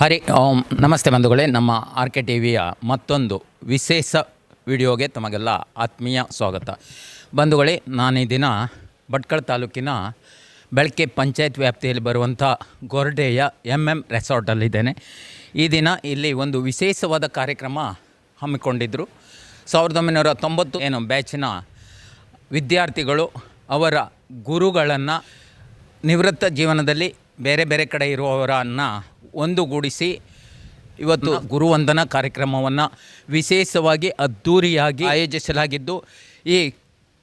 ಹರಿ ಓಂ ನಮಸ್ತೆ ಬಂಧುಗಳೇ, ನಮ್ಮ ಆರ್ ಕೆ ಟಿ ವಿಯ ಮತ್ತೊಂದು ವಿಶೇಷ ವಿಡಿಯೋಗೆ ತಮಗೆಲ್ಲ ಆತ್ಮೀಯ ಸ್ವಾಗತ. ಬಂಧುಗಳೇ, ನಾನು ಈ ದಿನ ಭಟ್ಕಳ ತಾಲೂಕಿನ ಬೆಳಕೆ ಪಂಚಾಯತ್ ವ್ಯಾಪ್ತಿಯಲ್ಲಿ ಬರುವಂಥ ಗೊರಡೆಯ ರೆಸಾರ್ಟಲ್ಲಿದ್ದೇನೆ. ಈ ದಿನ ಇಲ್ಲಿ ಒಂದು ವಿಶೇಷವಾದ ಕಾರ್ಯಕ್ರಮ ಹಮ್ಮಿಕೊಂಡಿದ್ದರು. 1990 ಬ್ಯಾಚಿನ ವಿದ್ಯಾರ್ಥಿಗಳು ಅವರ ಗುರುಗಳನ್ನು ನಿವೃತ್ತ ಜೀವನದಲ್ಲಿ ಬೇರೆ ಬೇರೆ ಕಡೆ ಇರುವವರನ್ನು ಒಂದುಗೂಡಿಸಿ ಇವತ್ತು ಗುರುವಂದನಾ ಕಾರ್ಯಕ್ರಮವನ್ನು ವಿಶೇಷವಾಗಿ ಅದ್ಧೂರಿಯಾಗಿ ಆಯೋಜಿಸಲಾಗಿದ್ದು, ಈ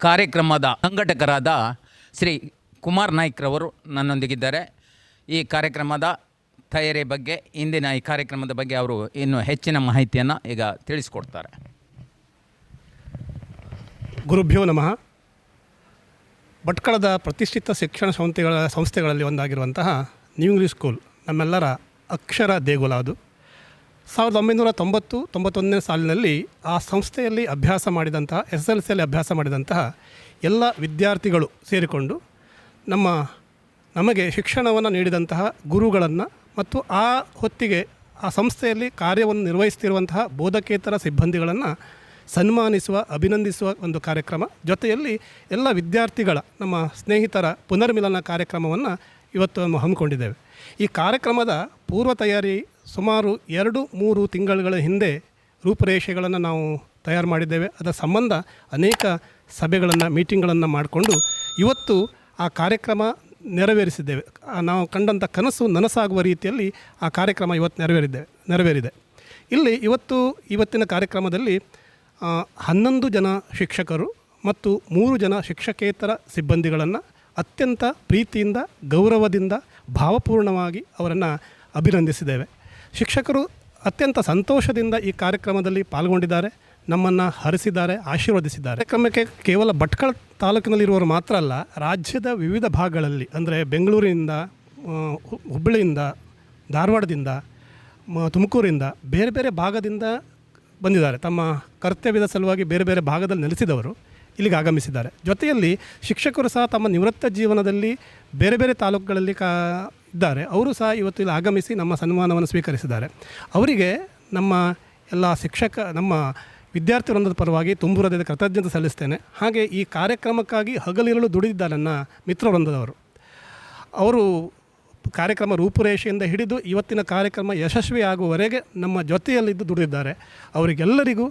ಕಾರ್ಯಕ್ರಮದ ಸಂಘಟಕರಾದ ಶ್ರೀ ಕುಮಾರ್ ನಾಯ್ಕ್ರವರು ನನ್ನೊಂದಿಗಿದ್ದಾರೆ. ಈ ಕಾರ್ಯಕ್ರಮದ ತಯಾರಿ ಬಗ್ಗೆ, ಇಂದಿನ ಈ ಕಾರ್ಯಕ್ರಮದ ಬಗ್ಗೆ ಅವರು ಇನ್ನೂ ಹೆಚ್ಚಿನ ಮಾಹಿತಿಯನ್ನು ಈಗ ತಿಳಿಸ್ಕೊಡ್ತಾರೆ. ಗುರುಭ್ಯೋ ನಮಃ. ಭಟ್ಕಳದ ಪ್ರತಿಷ್ಠಿತ ಶಿಕ್ಷಣ ಸಂಸ್ಥೆಗಳಲ್ಲಿ ಒಂದಾಗಿರುವಂತಹ ನ್ಯೂ ಇಂಗ್ಲಿಷ್ ಸ್ಕೂಲ್ ನಮ್ಮೆಲ್ಲರ ಅಕ್ಷರ ದೇಗುಲ. ಅದು 1990-91 ಸಾಲಿನಲ್ಲಿ ಆ ಸಂಸ್ಥೆಯಲ್ಲಿ ಅಭ್ಯಾಸ ಮಾಡಿದಂತಹ SSLCಯಲ್ಲಿ ಅಭ್ಯಾಸ ಮಾಡಿದಂತಹ ಎಲ್ಲ ವಿದ್ಯಾರ್ಥಿಗಳು ಸೇರಿಕೊಂಡು ನಮಗೆ ಶಿಕ್ಷಣವನ್ನು ನೀಡಿದಂತಹ ಗುರುಗಳನ್ನು ಮತ್ತು ಆ ಹೊತ್ತಿಗೆ ಆ ಸಂಸ್ಥೆಯಲ್ಲಿ ಕಾರ್ಯವನ್ನು ನಿರ್ವಹಿಸ್ತಿರುವಂತಹ ಬೋಧಕೇತರ ಸಿಬ್ಬಂದಿಗಳನ್ನು ಸನ್ಮಾನಿಸುವ, ಅಭಿನಂದಿಸುವ ಒಂದು ಕಾರ್ಯಕ್ರಮ. ಜೊತೆಯಲ್ಲಿ ಎಲ್ಲ ವಿದ್ಯಾರ್ಥಿಗಳ, ನಮ್ಮ ಸ್ನೇಹಿತರ ಪುನರ್ಮಿಲನ ಕಾರ್ಯಕ್ರಮವನ್ನು ಇವತ್ತು ನಾವು ಹಮ್ಮಿಕೊಂಡಿದ್ದೇವೆ. ಈ ಕಾರ್ಯಕ್ರಮದ ಪೂರ್ವ ತಯಾರಿ ಸುಮಾರು 2-3 ತಿಂಗಳ ಹಿಂದೆ ರೂಪುರೇಷೆಗಳನ್ನು ನಾವು ತಯಾರು ಮಾಡಿದ್ದೇವೆ. ಅದರ ಸಂಬಂಧ ಅನೇಕ ಸಭೆಗಳನ್ನು, ಮೀಟಿಂಗ್ಗಳನ್ನು ಮಾಡಿಕೊಂಡು ಇವತ್ತು ಆ ಕಾರ್ಯಕ್ರಮ ನೆರವೇರಿಸಿದ್ದೇವೆ. ನಾವು ಕಂಡಂಥ ಕನಸು ನನಸಾಗುವ ರೀತಿಯಲ್ಲಿ ಆ ಕಾರ್ಯಕ್ರಮ ಇವತ್ತು ನೆರವೇರಿದೆ. ಇಲ್ಲಿ ಇವತ್ತಿನ ಕಾರ್ಯಕ್ರಮದಲ್ಲಿ 11 ಜನ ಶಿಕ್ಷಕರು ಮತ್ತು 3 ಜನ ಶಿಕ್ಷಕೇತರ ಸಿಬ್ಬಂದಿಗಳನ್ನು ಅತ್ಯಂತ ಪ್ರೀತಿಯಿಂದ, ಗೌರವದಿಂದ, ಭಾವಪೂರ್ಣವಾಗಿ ಅವರನ್ನು ಅಭಿನಂದಿಸಿದ್ದೇವೆ. ಶಿಕ್ಷಕರು ಅತ್ಯಂತ ಸಂತೋಷದಿಂದ ಈ ಕಾರ್ಯಕ್ರಮದಲ್ಲಿ ಪಾಲ್ಗೊಂಡಿದ್ದಾರೆ, ನಮ್ಮನ್ನು ಹರಿಸಿದ್ದಾರೆ, ಆಶೀರ್ವದಿಸಿದ್ದಾರೆ. ಕಾರ್ಯಕ್ರಮಕ್ಕೆ ಕೇವಲ ಭಟ್ಕಳ ತಾಲೂಕಿನಲ್ಲಿರುವವರು ಮಾತ್ರ ಅಲ್ಲ, ರಾಜ್ಯದ ವಿವಿಧ ಭಾಗಗಳಲ್ಲಿ, ಅಂದರೆ ಬೆಂಗಳೂರಿನಿಂದ, ಹುಬ್ಬಳ್ಳಿಯಿಂದ, ಧಾರವಾಡದಿಂದ, ತುಮಕೂರಿಂದ, ಬೇರೆ ಬೇರೆ ಭಾಗದಿಂದ ಬಂದಿದ್ದಾರೆ. ತಮ್ಮ ಕರ್ತವ್ಯದ ಸಲುವಾಗಿ ಬೇರೆ ಬೇರೆ ಭಾಗದಲ್ಲಿ ನೆಲೆಸಿದವರು ಇಲ್ಲಿಗೆ ಆಗಮಿಸಿದ್ದಾರೆ. ಜೊತೆಯಲ್ಲಿ ಶಿಕ್ಷಕರು ಸಹ ತಮ್ಮ ನಿವೃತ್ತ ಜೀವನದಲ್ಲಿ ಬೇರೆ ಬೇರೆ ತಾಲೂಕುಗಳಲ್ಲಿ ಇದ್ದಾರೆ. ಅವರು ಸಹ ಇವತ್ತು ಇಲ್ಲಿ ಆಗಮಿಸಿ ನಮ್ಮ ಸನ್ಮಾನವನ್ನು ಸ್ವೀಕರಿಸಿದ್ದಾರೆ. ಅವರಿಗೆ ನಮ್ಮ ನಮ್ಮ ವಿದ್ಯಾರ್ಥಿ ವೃಂದದ ಪರವಾಗಿ ತುಂಬು ಹೃದಯದ ಕೃತಜ್ಞತೆ ಸಲ್ಲಿಸ್ತೇನೆ. ಹಾಗೆ ಈ ಕಾರ್ಯಕ್ರಮಕ್ಕಾಗಿ ಹಗಲಿರಲು ದುಡಿದಿದ್ದಾರೆ ನನ್ನ ಮಿತ್ರ ವೃಂದದವರು. ಅವರು ಕಾರ್ಯಕ್ರಮ ರೂಪುರೇಷೆಯಿಂದ ಹಿಡಿದು ಇವತ್ತಿನ ಕಾರ್ಯಕ್ರಮ ಯಶಸ್ವಿಯಾಗುವವರೆಗೆ ನಮ್ಮ ಜೊತೆಯಲ್ಲಿದ್ದು ದುಡಿದಿದ್ದಾರೆ. ಅವರಿಗೆಲ್ಲರಿಗೂ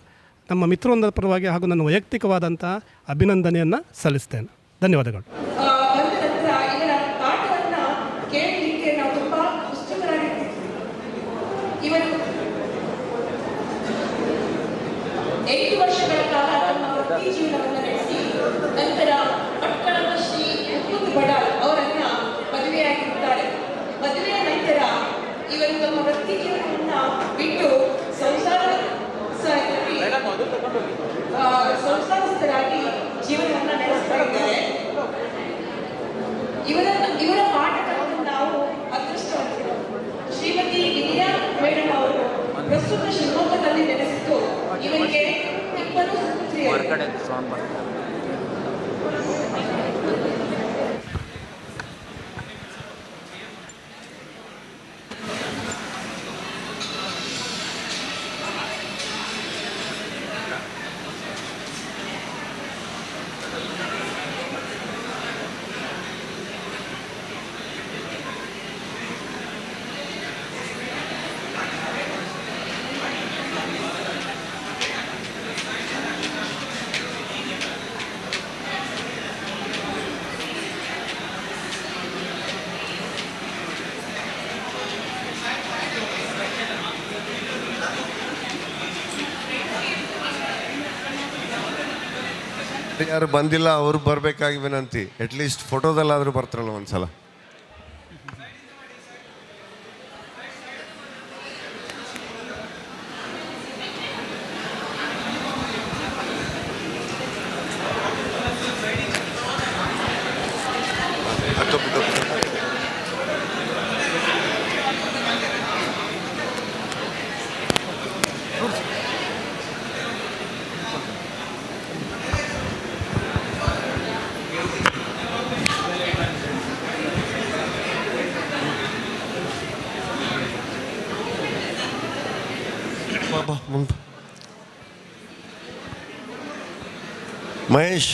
ನಮ್ಮ ಮಿತ್ರವೃಂದದ ಪರವಾಗಿ ಹಾಗೂ ನನ್ನ ವೈಯಕ್ತಿಕವಾದಂಥ ಅಭಿನಂದನೆಯನ್ನು ಸಲ್ಲಿಸ್ತೇನೆ. ಧನ್ಯವಾದಗಳು. ಮದುವೆಯ ನಂತರ ಇವರು ತಮ್ಮ ವೃತ್ತಿ ಜೀವನವನ್ನು ಬಿಟ್ಟು ಸಂಸಾರಸ್ಥರಾಗಿ ಜೀವನವನ್ನು ನಡೆಸ್ತಾ ಇದ್ದಾರೆ. ಇವರ ಪಾಠಗಳನ್ನು ನಾವು ಅದೃಷ್ಟವಂತರು. ಶ್ರೀಮತಿ ವಿದ್ಯಾ ಮೇಡಮ್ ಅವರು ಪ್ರಸ್ತುತ ಶಿವಮೊಗ್ಗದಲ್ಲಿ ನೆಲೆಸಿದ್ದು ಇವರಿಗೆ 20 ಸುಪುತ್ರಿಯರು. ಯಾರು ಬಂದಿಲ್ಲ, ಅವ್ರು ಬರಬೇಕಾಗಿ ವಿನಂತಿ. ಅಟ್ಲೀಸ್ಟ್ ಫೋಟೋದಲ್ಲಾದರೂ ಬರ್ತಾರಲ್ಲ ಒಂದ್ಸಲ. Mahesh,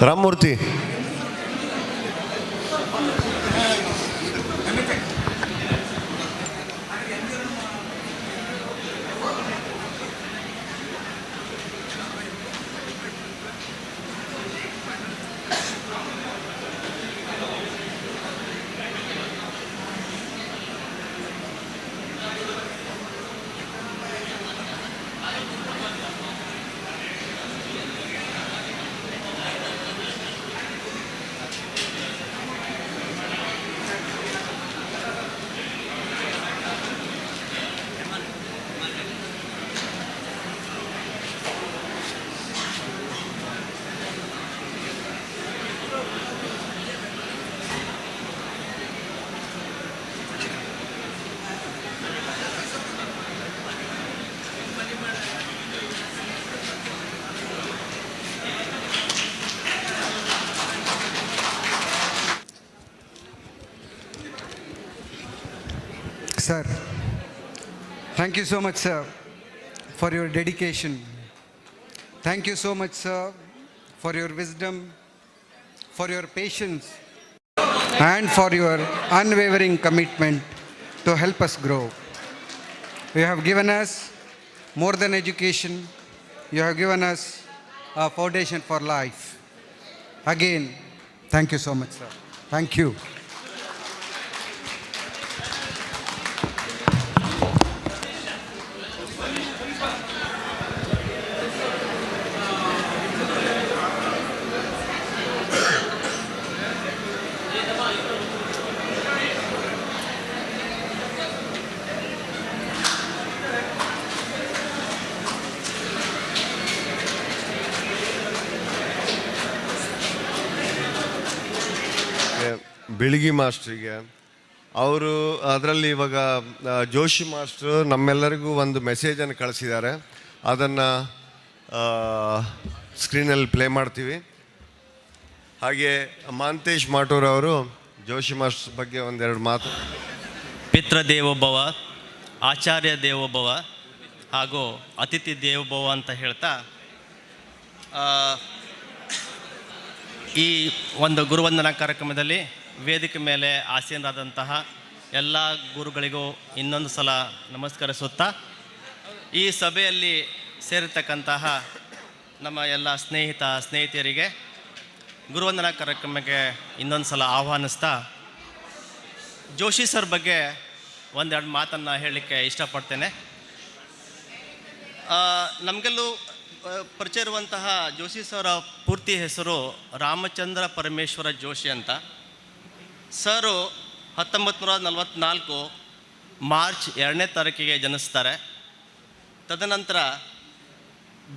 Ramamurthy, Sir, thank you so much, sir, for your dedication. Thank you so much, sir, for your wisdom, for your patience, and for your unwavering commitment to help us grow. You have given us more than education. You have given us a foundation for life. Again, thank you so much, sir. Thank you. ಬೆಳಗಿ ಮಾಸ್ಟ್ರಿಗೆ ಅವರು ಅದರಲ್ಲಿ ಇವಾಗ Joshi master ನಮ್ಮೆಲ್ಲರಿಗೂ ಒಂದು ಮೆಸೇಜನ್ನು ಕಳಿಸಿದ್ದಾರೆ. ಅದನ್ನು ಸ್ಕ್ರೀನಲ್ಲಿ play ಮಾಡ್ತೀವಿ. ಹಾಗೆ ಮಾಂತೇಶ್ ಮಾಟೂರ್ ಅವರು ಜೋಶಿ ಮಾಸ್ಟರ್ ಬಗ್ಗೆ ಒಂದೆರಡು ಮಾತು. ಪಿತೃದೇವೋಭವ, ಆಚಾರ್ಯ ದೇವೋಭವ ಹಾಗೂ ಅತಿಥಿ ದೇವೋಭವ ಅಂತ ಹೇಳ್ತಾ ಈ ಒಂದು ಗುರುವಂದನಾ ಕಾರ್ಯಕ್ರಮದಲ್ಲಿ ವೇದಿಕೆ ಮೇಲೆ ಆಸೀನರಾದಂತಹ ಎಲ್ಲ ಗುರುಗಳಿಗೂ ಇನ್ನೊಂದು ಸಲ ನಮಸ್ಕರಿಸುತ್ತಾ, ಈ ಸಭೆಯಲ್ಲಿ ಸೇರಿರ್ತಕ್ಕಂತಹ ನಮ್ಮ ಎಲ್ಲ ಸ್ನೇಹಿತರಿಗೆ ಗುರುವಂದನಾ ಕಾರ್ಯಕ್ರಮಕ್ಕೆ ಇನ್ನೊಂದು ಸಲ ಆಹ್ವಾನಿಸ್ತಾ, ಜೋಶಿ ಸರ್ ಬಗ್ಗೆ ಒಂದೆರಡು ಮಾತನ್ನು ಹೇಳಲಿಕ್ಕೆ ಇಷ್ಟಪಡ್ತೇನೆ. ನಮಗೆಲ್ಲೂ ಪರಿಚಯ ಇರುವಂತಹ ಜೋಶಿ ಸರ ಪೂರ್ತಿ ಹೆಸರು ರಾಮಚಂದ್ರ ಪರಮೇಶ್ವರ ಜೋಶಿ ಅಂತ. ಸರು 1944 ಮಾರ್ಚ್ 2ನೇ ತಾರೀಕಿಗೆ ಜನಿಸ್ತಾರೆ. ತದನಂತರ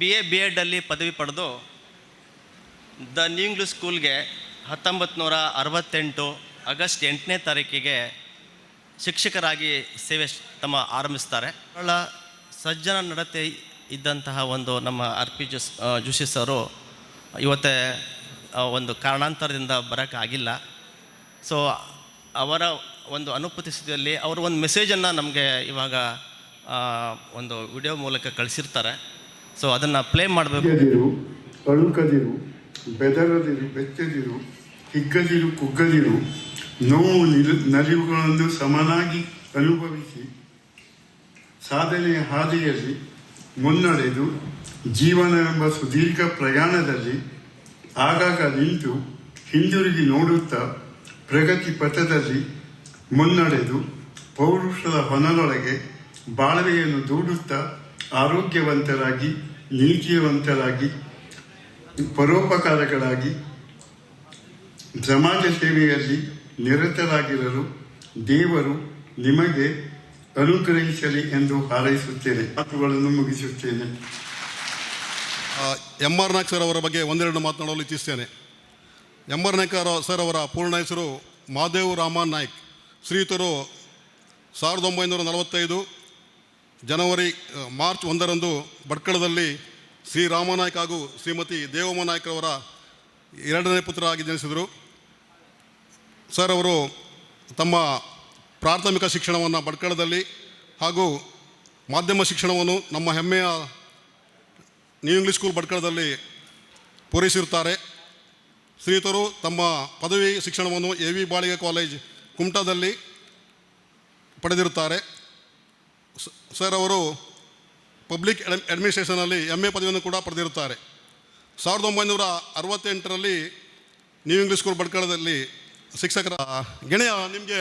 BA/B.Edಲ್ಲಿ ಪದವಿ ಪಡೆದು ದ ನ್ಯೂ ಇಂಗ್ಲಿಷ್ ಸ್ಕೂಲ್ಗೆ 1968 ಆಗಸ್ಟ್ 8ನೇ ತಾರೀಕಿಗೆ ಶಿಕ್ಷಕರಾಗಿ ಸೇವೆ ಆರಂಭಿಸ್ತಾರೆ. ಬಹಳ ಸಜ್ಜನ ನಡತೆ ಇದ್ದಂತಹ ಒಂದು ನಮ್ಮ RP ಜೋಶಿ ಸರು ಇವತ್ತೇ ಒಂದು ಕಾರಣಾಂತರದಿಂದ ಬರೋಕ್ಕಾಗಿಲ್ಲ. ಸೊ ಅವರ ಒಂದು ಅನುಪಸ್ಥಿತಿಯಲ್ಲಿ ಅವರು ಒಂದು ಮೆಸೇಜನ್ನು ನಮಗೆ ಇವಾಗ ಒಂದು ವಿಡಿಯೋ ಮೂಲಕ ಕಳಿಸಿರ್ತಾರೆ. ಸೊ ಅದನ್ನು ಪ್ಲೇ ಮಾಡಬೇಕು. ಅಳುಕದಿರು, ಬೆದರದಿರು, ಬೆಚ್ಚದಿರು, ಹಿಗ್ಗದಿರು, ಕುಗ್ಗದಿರು, ನೋವು ನಲಿವುಗಳನ್ನು ಸಮನಾಗಿ ಅನುಭವಿಸಿ ಸಾಧನೆಯ ಹಾದಿಯಲ್ಲಿ ಮುನ್ನಡೆದು ಜೀವನವೆಂಬ ಸುದೀರ್ಘ ಪ್ರಯಾಣದಲ್ಲಿ ಆಗಾಗ ನಿಂತು ಹಿಂದಿರುಗಿ ನೋಡುತ್ತಾ ಪ್ರಗತಿ ಪಥದಲ್ಲಿ ಮುನ್ನಡೆದು ಪೌರುಷದ ಹೊನಲೊಳಗೆ ಬಾಳ್ವೆಯನ್ನು ದೂಡುತ್ತಾ ಆರೋಗ್ಯವಂತರಾಗಿ, ನೀತಿವಂತರಾಗಿ, ಪರೋಪಕಾರಗಳಾಗಿ ಸಮಾಜ ಸೇವೆಯಲ್ಲಿ ನಿರತರಾಗಿರಲು ದೇವರು ನಿಮಗೆ ಅನುಗ್ರಹಿಸಲಿ ಎಂದು ಹಾರೈಸುತ್ತೇನೆ. ಮಾತುಗಳನ್ನು ಮುಗಿಸುತ್ತೇನೆ. MR ನಾಯ್ಕ್ ಸರ್ ಅವರ ಬಗ್ಗೆ ಒಂದೆರಡು ಮಾತನಾಡಲು ಇಚ್ಛಿಸ್ತೇನೆ. MR ನಾಯ್ಕ್ ಸರ್ ಅವರ ಪೂರ್ಣ ಹೆಸರು ಮಾದೇವ್ ರಾಮನ್ ನಾಯ್ಕ್. ಶ್ರೀಯುತರು 1945 ಮಾರ್ಚ್ 1ರಂದು ಭಟ್ಕಳದಲ್ಲಿ ಶ್ರೀ ರಾಮನಾಯ್ಕ್ ಹಾಗೂ ಶ್ರೀಮತಿ ದೇವಮ್ಮ ನಾಯ್ಕ್ ಅವರ ಎರಡನೇ ಪುತ್ರರಾಗಿ ಜನಿಸಿದರು. ಸರ್ ಅವರು ತಮ್ಮ ಪ್ರಾಥಮಿಕ ಶಿಕ್ಷಣವನ್ನು ಭಟ್ಕಳದಲ್ಲಿ ಹಾಗೂ ಮಾಧ್ಯಮ ಶಿಕ್ಷಣವನ್ನು ನಮ್ಮ ಹೆಮ್ಮೆಯ ನ್ಯೂ ಇಂಗ್ಲೀಷ್ ಸ್ಕೂಲ್ ಭಟ್ಕಳದಲ್ಲಿ ಪೂರೈಸಿರುತ್ತಾರೆ. ಶ್ರೀಯುತರು ತಮ್ಮ ಪದವಿ ಶಿಕ್ಷಣವನ್ನು ಎ ವಿ ಬಾಳಿಗೆ ಕಾಲೇಜ್ ಕುಮಟಾದಲ್ಲಿ ಪಡೆದಿರುತ್ತಾರೆ. ಸರ್ ಅವರು ಪಬ್ಲಿಕ್ ಅಡ್ಮಿನಿಸ್ಟ್ರೇಷನಲ್ಲಿ MA ಪದವಿಯನ್ನು ಕೂಡ ಪಡೆದಿರುತ್ತಾರೆ. 1968ರಲ್ಲಿ ನ್ಯೂ ಇಂಗ್ಲೀಷ್ ಸ್ಕೂಲ್ ಭಟ್ಕಳದಲ್ಲಿ ಶಿಕ್ಷಕರ ಗೆಳೆಯ, ನಿಮಗೆ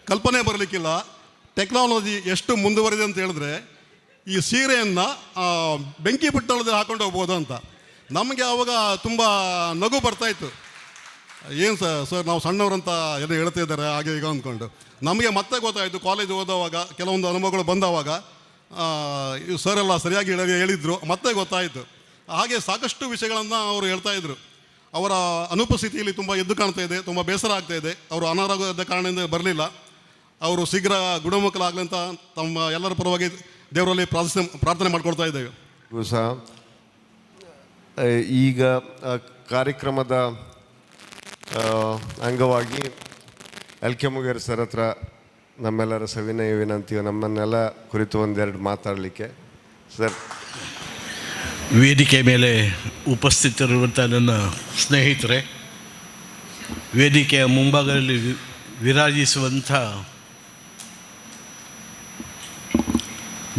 ಕಲ್ಪನೆ ಬರಲಿಕ್ಕಿಲ್ಲ ಟೆಕ್ನಾಲಜಿ ಎಷ್ಟು ಮುಂದುವರಿದೆ ಅಂತ ಹೇಳಿದ್ರೆ, ಈ ಸೀರೆಯನ್ನು ಬೆಂಕಿ ಬಟ್ಟಲದಲ್ಲಿ ಹಾಕೊಂಡು ಹೋಗ್ಬೋದು ಅಂತ. ನಮಗೆ ಆವಾಗ ತುಂಬ ನಗು ಬರ್ತಾಯಿತ್ತು. ಏನು ಸರ್ ನಾವು ಸಣ್ಣವರಂತ ಏನೋ ಹೇಳ್ತಾ ಇದ್ದಾರೆ ಹಾಗೆ ಈಗ ಅಂದ್ಕೊಂಡು. ನಮಗೆ ಮತ್ತೆ ಗೊತ್ತಾಯಿತು ಕಾಲೇಜ್ ಓದೋವಾಗ ಕೆಲವೊಂದು ಅನುಭವಗಳು ಬಂದವಾಗ ಸರ್ ಎಲ್ಲ ಸರಿಯಾಗಿ ಹೇಳಿದರು, ಮತ್ತೆ ಗೊತ್ತಾಯಿತು. ಹಾಗೆ ಸಾಕಷ್ಟು ವಿಷಯಗಳನ್ನು ಅವರು ಹೇಳ್ತಾಯಿದ್ರು. ಅವರ ಅನುಪಸ್ಥಿತಿಯಲ್ಲಿ ತುಂಬ ಎದ್ದು ಕಾಣ್ತಾ ಇದೆ, ತುಂಬ ಬೇಸರ ಆಗ್ತಾ ಇದೆ. ಅವರು ಅನಾರೋಗ್ಯದ ಕಾರಣದಿಂದ ಬರಲಿಲ್ಲ. ಅವರು ಶೀಘ್ರ ಗುಣಮುಖರಾಗಲಿ ಅಂತ ತಮ್ಮ ಎಲ್ಲರ ಪರವಾಗಿ ದೇವರಲ್ಲಿ ಪ್ರಾರ್ಥನೆ ಮಾಡ್ಕೊಳ್ತಾ ಇದ್ದೇವೆ. ಸಹ ಈಗ ಕಾರ್ಯಕ್ರಮದ ಅಂಗವಾಗಿ LK ಮುಗೇರ್ ಸರ್ ಹತ್ರ ನಮ್ಮೆಲ್ಲರ ಸವಿನಯ ವಿನಂತಿಯು ನಮ್ಮನ್ನೆಲ್ಲ ಕುರಿತು ಒಂದೆರಡು ಮಾತಾಡಲಿಕ್ಕೆ. ಸರ್, ವೇದಿಕೆ ಮೇಲೆ ಉಪಸ್ಥಿತರಿರುವಂಥ ನನ್ನ ಸ್ನೇಹಿತರೆ, ವೇದಿಕೆಯ ಮುಂಭಾಗದಲ್ಲಿ ವಿರಾಜಿಸುವಂಥ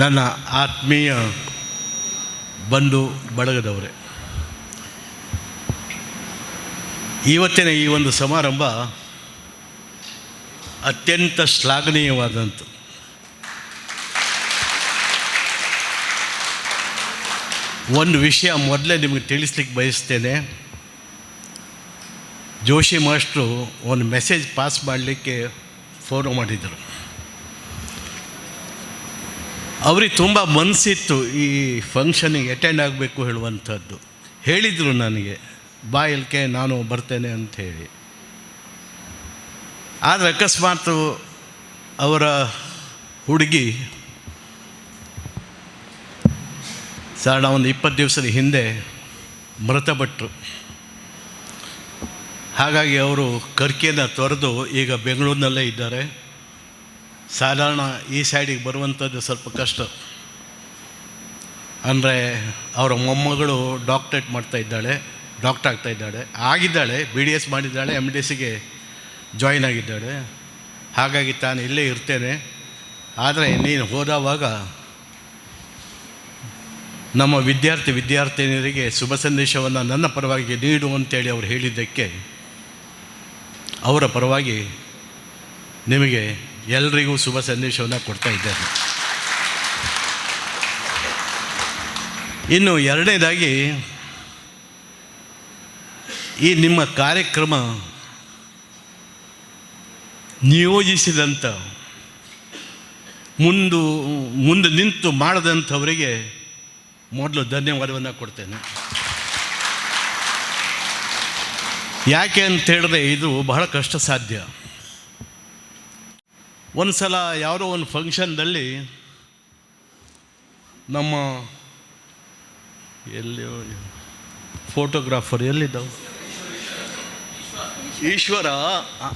ನನ್ನ ಆತ್ಮೀಯ ಬಂಧು ಬಳಗದವರೇ, ಇವತ್ತಿನ ಈ ಒಂದು ಸಮಾರಂಭ ಅತ್ಯಂತ ಶ್ಲಾಘನೀಯವಾದಂಥ. ಒಂದು ವಿಷಯ ಮೊದಲೇ ನಿಮಗೆ ತಿಳಿಸ್ಲಿಕ್ಕೆ ಬಯಸ್ತೇನೆ. ಜೋಶಿ ಮಾಸ್ಟ್ರು ಒಂದು ಮೆಸೇಜ್ ಪಾಸ್ ಮಾಡಲಿಕ್ಕೆ ಫೋನ್ ಮಾಡಿದರು. ಅವ್ರಿಗೆ ತುಂಬ ಮನಸ್ಸಿತ್ತು ಈ ಫಂಕ್ಷನಿಗೆ ಅಟೆಂಡ್ ಆಗಬೇಕು ಹೇಳುವಂಥದ್ದು. ಹೇಳಿದರು ನನಗೆ, ಬಾ LK ನಾನು ಬರ್ತೇನೆ ಅಂಥೇಳಿ. ಆದರೆ ಅಕಸ್ಮಾತ್ ಅವರ ಹುಡುಗಿ ಸಾಧಾರಣ ಒಂದು 20 ದಿವಸದ ಹಿಂದೆ ಮೃತಪಟ್ಟರು. ಹಾಗಾಗಿ ಅವರು ಕರ್ಕಿಯನ್ನು ತೊರೆದು ಈಗ ಬೆಂಗಳೂರಿನಲ್ಲೇ ಇದ್ದಾರೆ. ಸಾಧಾರಣ ಈ ಸೈಡಿಗೆ ಬರುವಂಥದ್ದು ಸ್ವಲ್ಪ ಕಷ್ಟ. ಅಂದರೆ ಅವರ ಮೊಮ್ಮಗಳು ಡಾಕ್ಟರೇಟ್ ಡಾಕ್ಟರ್ ಆಗ್ತಾಯಿದ್ದಾಳೆ, ಆಗಿದ್ದಾಳೆ, BDS ಮಾಡಿದ್ದಾಳೆ, MDSಗೆ ಜಾಯಿನ್ ಆಗಿದ್ದಾಳೆ. ಹಾಗಾಗಿ ತಾನು ಇಲ್ಲೇ ಇರ್ತೇನೆ, ಆದರೆ ನೀನು ಹೋದವಾಗ ನಮ್ಮ ವಿದ್ಯಾರ್ಥಿನಿಯರಿಗೆ ಶುಭ ಸಂದೇಶವನ್ನು ನನ್ನ ಪರವಾಗಿ ನೀಡು ಅಂತೇಳಿ ಅವರು ಹೇಳಿದ್ದಕ್ಕೆ ಅವರ ಪರವಾಗಿ ನಿಮಗೆ ಎಲ್ರಿಗೂ ಶುಭ ಸಂದೇಶವನ್ನು ಕೊಡ್ತಾ ಇದ್ದೇನೆ. ಇನ್ನು ಎರಡನೇದಾಗಿ, ಈ ನಿಮ್ಮ ಕಾರ್ಯಕ್ರಮ ನಿಯೋಜಿಸಿದಂಥ ಮುಂದೆ ನಿಂತು ಮಾಡದಂಥವರಿಗೆ ಮೊದಲು ಧನ್ಯವಾದವನ್ನು ಕೊಡ್ತೇನೆ. ಯಾಕೆ ಅಂತ ಹೇಳಿದ್ರೆ ಇದು ಬಹಳ ಕಷ್ಟ ಸಾಧ್ಯ. ಒಂದು ಸಲ ಯಾವುದೋ ಒಂದು ಫಂಕ್ಷನ್ದಲ್ಲಿ ನಮ್ಮ ಎಲ್ಲಿ ಫೋಟೋಗ್ರಾಫರ್ ಎಲ್ಲಿದ್ದಾವೆ, ಈಶ್ವರ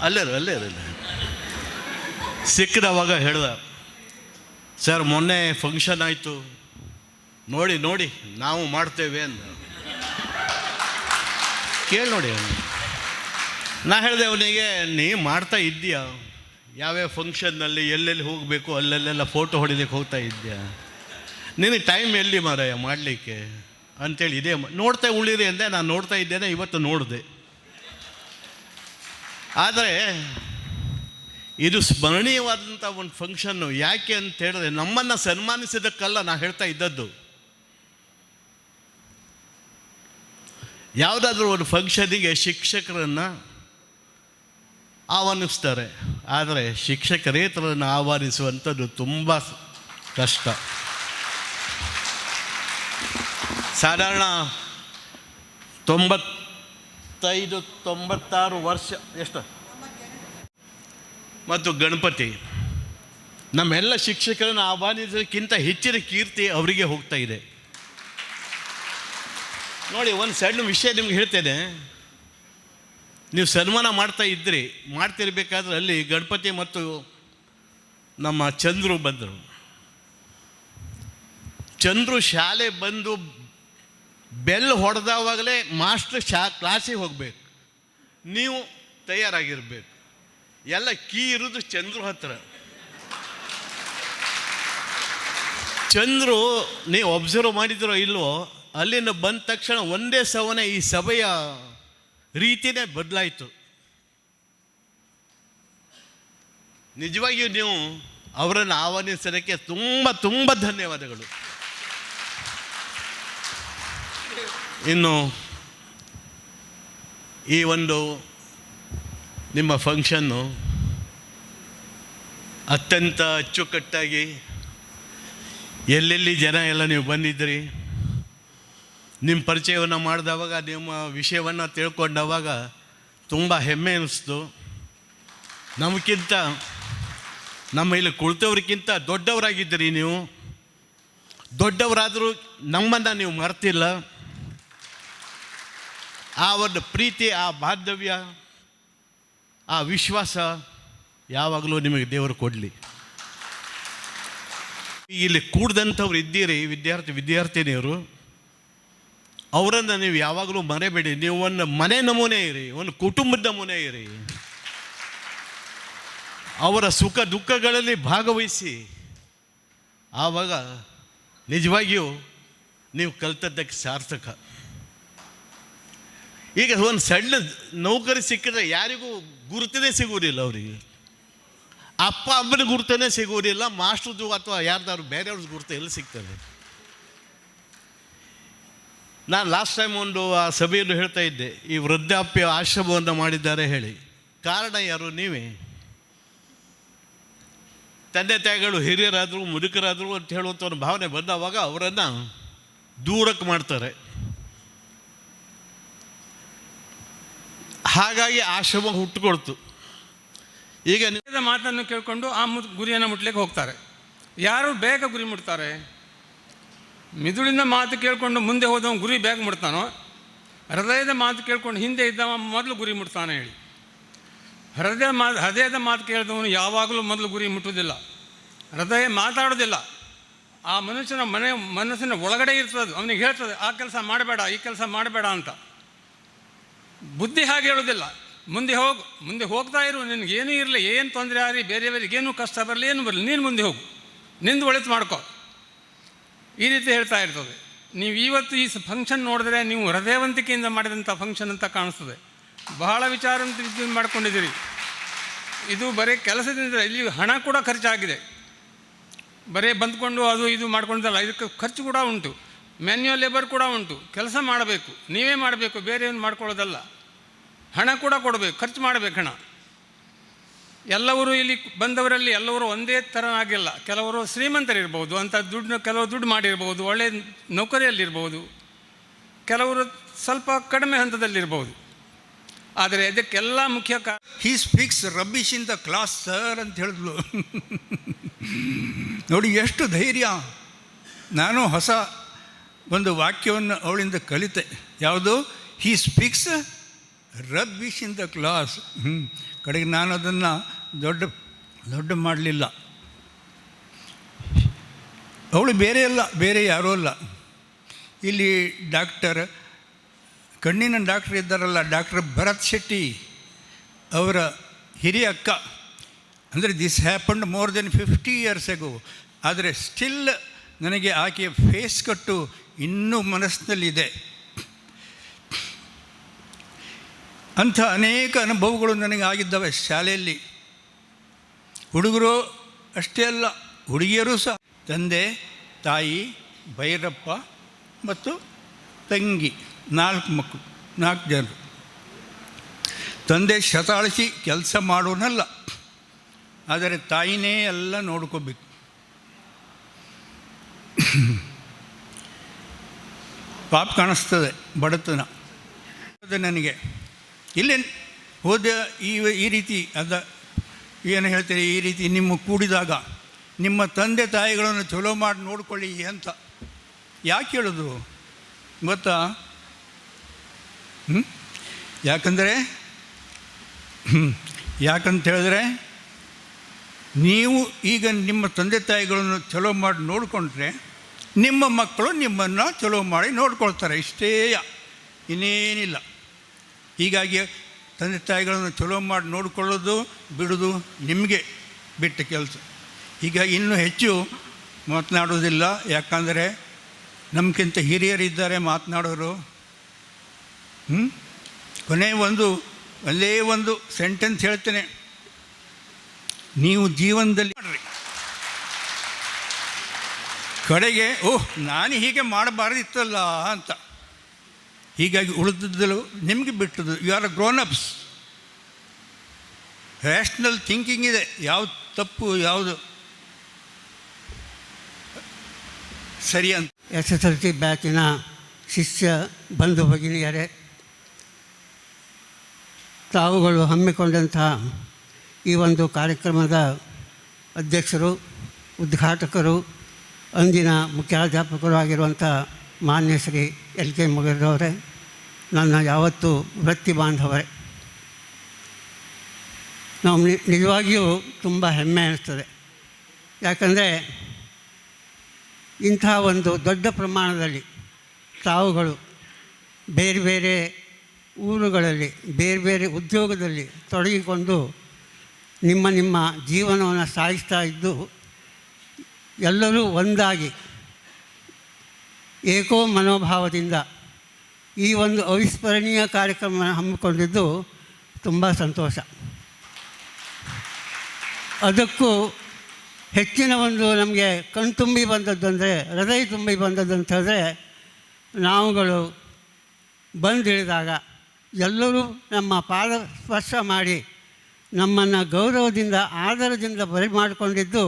ಅಲ್ಲೇ ಸಿಕ್ಕಿದವಾಗ ಹೇಳ್ದ, ಸರ್ ಮೊನ್ನೆ ಫಂಕ್ಷನ್ ಆಯಿತು, ನೋಡಿ ನಾವು ಮಾಡ್ತೇವೆ ಅಂದ. ಕೇಳಿ ನೋಡಿ ಅವನು. ನಾ ಹೇಳಿದೆ ಅವನಿಗೆ, ನೀ ಮಾಡ್ತಾ ಇದ್ದೀಯಾ, ಯಾವ್ಯಾವ ಫಂಕ್ಷನ್ನಲ್ಲಿ ಎಲ್ಲೆಲ್ಲಿ ಹೋಗಬೇಕು ಅಲ್ಲೆಲ್ಲೆಲ್ಲ ಫೋಟೋ ಹೊಡಿಲಿಕ್ಕೆ ಹೋಗ್ತಾ ಇದ್ದೀಯಾ, ನಿನಗೆ ಟೈಮ್ ಎಲ್ಲಿ ಮಾರಾಯ ಮಾಡಲಿಕ್ಕೆ ಅಂಥೇಳಿ ಇದೇ ನೋಡ್ತಾ ಉಳಿರಿ ಅಂದೆ. ನಾನು ನೋಡ್ತಾ ಇದ್ದೇನೆ, ಇವತ್ತು ನೋಡಿದೆ. ಆದರೆ ಇದು ಸ್ಮರಣೀಯವಾದಂಥ ಒಂದು ಫಂಕ್ಷನ್ನು. ಯಾಕೆ ಅಂತ ಹೇಳಿದ್ರೆ ನಮ್ಮನ್ನು ಸನ್ಮಾನಿಸಿದ್ದಕ್ಕಲ್ಲ ನಾ ಹೇಳ್ತಾ ಇದ್ದದ್ದು. ಯಾವುದಾದ್ರೂ ಒಂದು ಫಂಕ್ಷನಿಗೆ ಶಿಕ್ಷಕರನ್ನು ಆಹ್ವಾನಿಸ್ತಾರೆ, ಆದರೆ ಶಿಕ್ಷಕರೇತರನ್ನು ಆಹ್ವಾನಿಸುವಂಥದ್ದು ತುಂಬ ಕಷ್ಟ. ಸಾಧಾರಣ 95-96 ವರ್ಷ ಎಷ್ಟು ಮತ್ತು ಗಣಪತಿ ನಮ್ಮೆಲ್ಲ ಶಿಕ್ಷಕರನ್ನು ಆಹ್ವಾನಿಸೋದಕ್ಕಿಂತ ಹೆಚ್ಚಿನ ಕೀರ್ತಿ ಅವರಿಗೆ ಹೋಗ್ತಾ ಇದೆ. ನೋಡಿ, ಒಂದು ಸಣ್ಣ ವಿಷಯ ನಿಮ್ಗೆ ಹೇಳ್ತೇನೆ. ನೀವು ಸನ್ಮಾನ ಮಾಡ್ತಿರ್ಬೇಕಾದ್ರೆ ಅಲ್ಲಿ ಗಣಪತಿ ಮತ್ತು ನಮ್ಮ ಚಂದ್ರು ಬಂದರು. ಚಂದ್ರು ಶಾಲೆ ಬಂದು ಬೆಲ್ ಹೊಡೆದವಾಗಲೇ ಮಾಸ್ಟ್ರ್ ಕ್ಲಾಸಿಗೆ ಹೋಗಬೇಕು, ನೀವು ತಯಾರಾಗಿರ್ಬೇಕು. ಎಲ್ಲ ಕೀ ಇರೋದು ಚಂದ್ರು ಹತ್ರ. ಚಂದ್ರು ನೀವು ಅಬ್ಸರ್ವ್ ಮಾಡಿದ್ರೋ ಇಲ್ವೋ, ಅಲ್ಲಿಂದ ಬಂದ ತಕ್ಷಣ ಒಂದೇ ಸವನೆ ಈ ಸಭೆಯ ರೀತಿಯೇ ಬದಲಾಯಿತು. ನಿಜವಾಗಿಯೂ ನೀವು ಅವರನ್ನು ಆಹ್ವಾನಿಸೋದಕ್ಕೆ ತುಂಬ ತುಂಬ ಧನ್ಯವಾದಗಳು. ಇನ್ನು ಈ ಒಂದು ನಿಮ್ಮ ಫಂಕ್ಷನ್ನು ಅತ್ಯಂತ ಅಚ್ಚುಕಟ್ಟಾಗಿ ಎಲ್ಲೆಲ್ಲಿ ಜನ ಎಲ್ಲ ನೀವು ಬಂದಿದ್ದೀರಿ, ನಿಮ್ಮ ಪರಿಚಯವನ್ನು ಮಾಡಿದವಾಗ, ನಿಮ್ಮ ವಿಷಯವನ್ನು ತಿಳ್ಕೊಂಡವಾಗ ತುಂಬ ಹೆಮ್ಮೆ ಅನ್ನಿಸ್ತು. ನಮಗಿಂತ, ನಮ್ಮ ಇಲ್ಲಿ ಕುಳಿತವ್ರಿಗಿಂತ ದೊಡ್ಡವರಾಗಿದ್ದೀರಿ ನೀವು. ದೊಡ್ಡವರಾದರೂ ನಮ್ಮನ್ನು ನೀವು ಮರ್ತಿಲ್ಲ. ಆ ಒಂದು ಪ್ರೀತಿ, ಆ ಬಾಂಧವ್ಯ, ಆ ವಿಶ್ವಾಸ ಯಾವಾಗಲೂ ನಿಮಗೆ ದೇವರು ಕೊಡಲಿ. ಇಲ್ಲಿ ಕೂಡ್ದಂಥವ್ರು ಇದ್ದೀರಿ, ವಿದ್ಯಾರ್ಥಿನಿಯರು, ಅವರನ್ನು ನೀವು ಯಾವಾಗಲೂ ಮರೆಬೇಡಿ. ನೀವು ಒಂದು ಮನೆ ನಮೂನೆ ಇರಿ, ಒಂದು ಕುಟುಂಬದ ನಮೂನೆ ಇರಿ. ಅವರ ಸುಖ ದುಃಖಗಳಲ್ಲಿ ಭಾಗವಹಿಸಿ. ಆವಾಗ ನಿಜವಾಗಿಯೂ ನೀವು ಕಲ್ತದ್ದಕ್ಕೆ ಸಾರ್ಥಕ. ಈಗ ಒಂದು ಸಣ್ಣ ನೌಕರಿ ಸಿಕ್ಕಿದ್ರೆ ಯಾರಿಗೂ ಗುರುತನೇ ಸಿಗುವುದಿಲ್ಲ. ಅವರಿಗೆ ಅಪ್ಪ ಅಮ್ಮನ ಗುರುತನೇ ಸಿಗುವುದಿಲ್ಲ. ಮಾಸ್ಟ್ರದು ಅಥವಾ ಯಾರ್ದಾದ್ರು ಬೇರೆಯವ್ರ ಗುರುತ ಎಲ್ಲಿ ಸಿಗ್ತದೆ? ನಾನು ಲಾಸ್ಟ್ ಟೈಮ್ ಒಂದು ಆ ಸಭೆಯನ್ನು ಹೇಳ್ತಾ ಇದ್ದೆ, ಈ ವೃದ್ಧಾಪ್ಯ ಆಶ್ರಮವನ್ನು ಮಾಡಿದ್ದಾರೆ ಹೇಳಿ. ಕಾರಣ ಯಾರು? ನೀವೇ. ತಂದೆ ತಾಯಿಗಳು ಹಿರಿಯರಾದರು, ಮುದುಕರಾದರು ಅಂತ ಹೇಳುವಂಥ ಒಂದು ಭಾವನೆ ಬಂದವಾಗ ಅವರನ್ನು ದೂರಕ್ಕೆ ಮಾಡ್ತಾರೆ. ಹಾಗಾಗಿ ಆಶ್ರಮ ಹುಟ್ಟುಕೊಡ್ತು. ಈಗ ಮಾತನ್ನು ಕೇಳಿಕೊಂಡು ಆ ಗುರಿಯನ್ನು ಮುಟ್ಲಿಕ್ಕೆ ಹೋಗ್ತಾರೆ. ಯಾರು ಬೇಗ ಗುರಿ ಮುಟ್ತಾರೆ? ಮಿದುಳಿನ ಮಾತು ಕೇಳಿಕೊಂಡು ಮುಂದೆ ಹೋದವ ಗುರಿ ಬೇಗ ಮುಟ್ತಾನೋ, ಹೃದಯದ ಮಾತು ಕೇಳ್ಕೊಂಡು ಹಿಂದೆ ಇದ್ದವ ಮೊದಲು ಗುರಿ ಮುಟ್ತಾನೆ ಹೇಳಿ. ಹೃದಯದ ಮಾತು ಕೇಳಿದವನು ಯಾವಾಗಲೂ ಮೊದಲು ಗುರಿ ಮುಟ್ಟುವುದಿಲ್ಲ. ಹೃದಯ ಮಾತಾಡೋದಿಲ್ಲ. ಆ ಮನುಷ್ಯನ ಮನಸ್ಸಿನ ಒಳಗಡೆ ಇರ್ತದೆ. ಅವನಿಗೆ ಹೇಳ್ತದೆ ಆ ಕೆಲಸ ಮಾಡಬೇಡ, ಈ ಕೆಲಸ ಮಾಡಬೇಡ ಅಂತ. ಬುದ್ಧಿ ಹಾಗೆ ಹೇಳೋದಿಲ್ಲ. ಮುಂದೆ ಹೋಗ್ತಾ ಇರು, ನಿನಗೇನೂ ಇರಲಿ, ಏನು ತೊಂದರೆ ಆಗಲಿ, ಬೇರೆಯವರಿಗೇನು ಕಷ್ಟ ಬರಲಿ, ಏನು ಬರಲಿ, ನೀನು ಮುಂದೆ ಹೋಗು, ನಿಂದು ಒಳಿತು ಮಾಡ್ಕೋ, ಈ ರೀತಿ ಹೇಳ್ತಾ ಇರ್ತದೆ. ನೀವು ಇವತ್ತು ಈ ಫಂಕ್ಷನ್ ನೋಡಿದ್ರೆ ನೀವು ಹೃದಯವಂತಿಕೆಯಿಂದ ಮಾಡಿದಂಥ ಫಂಕ್ಷನ್ ಅಂತ ಕಾಣಿಸ್ತದೆ. ಬಹಳ ವಿಚಾರವಂತ ಮಾಡ್ಕೊಂಡಿದ್ದೀರಿ. ಇದು ಬರೀ ಕೆಲಸದಿಂದ ಇಲ್ಲಿ ಹಣ ಕೂಡ ಖರ್ಚಾಗಿದೆ. ಬರೀ ಬಂದ್ಕೊಂಡು ಅದು ಇದು ಮಾಡ್ಕೊಂಡಿದ್ದಲ್ಲ, ಇದಕ್ಕೆ ಖರ್ಚು ಕೂಡ ಉಂಟು, ಮ್ಯಾನ್ಯುವಲ್ ಲೇಬರ್ ಕೂಡ ಉಂಟು. ಕೆಲಸ ಮಾಡಬೇಕು, ನೀವೇ ಮಾಡಬೇಕು, ಬೇರೆಯನ್ನು ಮಾಡ್ಕೊಳ್ಳೋದಲ್ಲ. ಹಣ ಕೂಡ ಕೊಡಬೇಕು, ಖರ್ಚು ಮಾಡಬೇಕು ಹಣ. ಎಲ್ಲವರು ಇಲ್ಲಿ ಬಂದವರಲ್ಲಿ ಎಲ್ಲವರು ಒಂದೇ ಥರನಾಗಿಲ್ಲ. ಕೆಲವರು ಶ್ರೀಮಂತರಿರ್ಬೋದು, ಅಂಥ ಕೆಲವರು ದುಡ್ಡು ಮಾಡಿರ್ಬೋದು, ಒಳ್ಳೆಯ ನೌಕರಿಯಲ್ಲಿರ್ಬೋದು, ಕೆಲವರು ಸ್ವಲ್ಪ ಕಡಿಮೆ ಹಂತದಲ್ಲಿರ್ಬೋದು. ಆದರೆ ಅದಕ್ಕೆಲ್ಲ ಮುಖ್ಯ he speaks rubbish in the class sir ಅಂತ ಹೇಳಿದ್ಲು. ನೋಡಿ ಎಷ್ಟು ಧೈರ್ಯ. ನಾನು ಹೊಸ ಒಂದು ವಾಕ್ಯವನ್ನು ಅವಳಿಂದ ಕಲಿತೆ. ಯಾವುದು? He speaks rubbish in the class. ಕಡೆಗೆ ನಾನು ಅದನ್ನು ದೊಡ್ಡ ಮಾಡಲಿಲ್ಲ. ಅವಳು ಬೇರೆ ಅಲ್ಲ, ಬೇರೆ ಯಾರೂ ಅಲ್ಲ. ಇಲ್ಲಿ ಕಣ್ಣಿನ ಡಾಕ್ಟರ್ ಇದ್ದಾರಲ್ಲ, ಡಾಕ್ಟರ್ ಭರತ್ ಶೆಟ್ಟಿ ಅವರ ಹಿರಿಯ ಅಕ್ಕ. ಅಂದರೆ this happened more than 50 years ago. ಆದರೆ ಸ್ಟಿಲ್ ನನಗೆ ಆಕೆಯ ಫೇಸ್ ಕಟ್ಟು ಇನ್ನೂ ಮನಸ್ಸಿನಲ್ಲಿದೆ. ಅಂಥ ಅನೇಕ ಅನುಭವಗಳು ನನಗೆ ಆಗಿದ್ದಾವೆ ಶಾಲೆಯಲ್ಲಿ. ಹುಡುಗರು ಅಷ್ಟೇ ಅಲ್ಲ, ಹುಡುಗಿಯರು ಸಹ. ತಂದೆ, ತಾಯಿ, ಭೈರಪ್ಪ ಮತ್ತು ತಂಗಿ, 4 ಮಕ್ಕಳು, 4 ಜನರು. ತಂದೆ ಶತಾಳಿಸಿ ಕೆಲಸ ಮಾಡೋನಲ್ಲ, ಆದರೆ ತಾಯಿನೇ ಎಲ್ಲ ನೋಡ್ಕೋಬೇಕು. ಪಾಪ ಕಾಣಿಸ್ತದೆ ಬಡತನ. ನನಗೆ ಇಲ್ಲೇ ಹೋದ ಈ ರೀತಿ ಏನು ಹೇಳ್ತೀರಿ, ಈ ರೀತಿ ನಿಮ್ಮ ಕೂಡಿದಾಗ ನಿಮ್ಮ ತಂದೆ ತಾಯಿಗಳನ್ನು ಚಲೋ ಮಾಡಿ ನೋಡ್ಕೊಳ್ಳಿ ಅಂತ ಯಾಕೆ ಹೇಳೋದು ಗೊತ್ತಾ? ಯಾಕಂತ ಹೇಳಿದ್ರೆ ನೀವು ಈಗ ನಿಮ್ಮ ತಂದೆ ತಾಯಿಗಳನ್ನು ಚಲೋ ಮಾಡಿ ನೋಡಿಕೊಂಡ್ರೆ ನಿಮ್ಮ ಮಕ್ಕಳು ನಿಮ್ಮನ್ನು ಚಲೋ ಮಾಡಿ ನೋಡ್ಕೊಳ್ತಾರೆ, ಇಷ್ಟೇ, ಇನ್ನೇನಿಲ್ಲ. ಹೀಗಾಗಿ ತಂದೆ ತಾಯಿಗಳನ್ನು ಚಲೋ ಮಾಡಿ ನೋಡಿಕೊಳ್ಳೋದು ಬಿಡೋದು ನಿಮಗೆ ಬಿಟ್ಟ ಕೆಲಸ. ಹೀಗಾಗಿ ಇನ್ನೂ ಹೆಚ್ಚು ಮಾತನಾಡೋದಿಲ್ಲ, ಯಾಕಂದರೆ ನಮಗಿಂತ ಹಿರಿಯರಿದ್ದಾರೆ ಮಾತನಾಡೋರು. ಒಂದೇ ಒಂದು ಸೆಂಟೆನ್ಸ್ ಹೇಳ್ತೇನೆ, ನೀವು ಜೀವನದಲ್ಲಿ ಮಾಡ್ರಿ, ಕಡೆಗೆ ನಾನು ಹೀಗೆ ಮಾಡಬಾರ್ದಿತ್ತಲ್ಲ ಅಂತ. ಹೀಗಾಗಿ ಉಳಿದದ್ದು ನಿಮಗೆ ಬಿಟ್ಟದ್ದು. You are grown ups. Rational thinking ಇದೆ, ಯಾವುದು ತಪ್ಪು ಯಾವುದು ಸರಿ ಅಂತ. SSLC ಬ್ಯಾಚಿನ ಶಿಷ್ಯ ಬಂಧು ಭಗಿನಿಯರೇ, ತಾವುಗಳು ಹಮ್ಮಿಕೊಂಡಂತಹ ಈ ಒಂದು ಕಾರ್ಯಕ್ರಮದ ಅಧ್ಯಕ್ಷರು, ಉದ್ಘಾಟಕರು, ಅಂದಿನ ಮುಖ್ಯಾಧ್ಯಾಪಕರು ಆಗಿರುವಂಥ ಮಾನ್ಯ ಶ್ರೀ LK ಮುಗೇರವರೇ, ನನ್ನ ಯಾವತ್ತೂ ವೃತ್ತಿ ಬಾಂಧವರೇ, ನಾವು ನಿಜವಾಗಿಯೂ ತುಂಬ ಹೆಮ್ಮೆ ಅನ್ನಿಸ್ತದೆ. ಯಾಕಂದರೆ ಇಂಥ ಒಂದು ದೊಡ್ಡ ಪ್ರಮಾಣದಲ್ಲಿ ತಾವುಗಳು ಬೇರೆ ಬೇರೆ ಊರುಗಳಲ್ಲಿ ಬೇರೆ ಬೇರೆ ಉದ್ಯೋಗದಲ್ಲಿ ತೊಡಗಿಕೊಂಡು ನಿಮ್ಮ ಜೀವನವನ್ನು ಸಾಗಿಸ್ತಾ ಇದ್ದು, ಎಲ್ಲರೂ ಒಂದಾಗಿ ಏಕೋ ಮನೋಭಾವದಿಂದ ಈ ಒಂದು ಅವಿಸ್ಮರಣೀಯ ಕಾರ್ಯಕ್ರಮ ಹಮ್ಮಿಕೊಂಡಿದ್ದು ತುಂಬ ಸಂತೋಷ. ಅದಕ್ಕೂ ಹೆಚ್ಚಿನ ಒಂದು ನಮಗೆ ಕಣ್ತುಂಬಿ ಬಂದದ್ದು ಅಂದರೆ, ಹೃದಯ ತುಂಬಿ ಬಂದದ್ದು ಅಂತ ಹೇಳಿದ್ರೆ, ನಾವುಗಳು ಬಂದಿಳಿದಾಗ ಎಲ್ಲರೂ ನಮ್ಮ ಪಾದ ಸ್ಪರ್ಶ ಮಾಡಿ ನಮ್ಮನ್ನು ಗೌರವದಿಂದ ಆದರದಿಂದ ಬರಿ ಮಾಡಿಕೊಂಡಿದ್ದು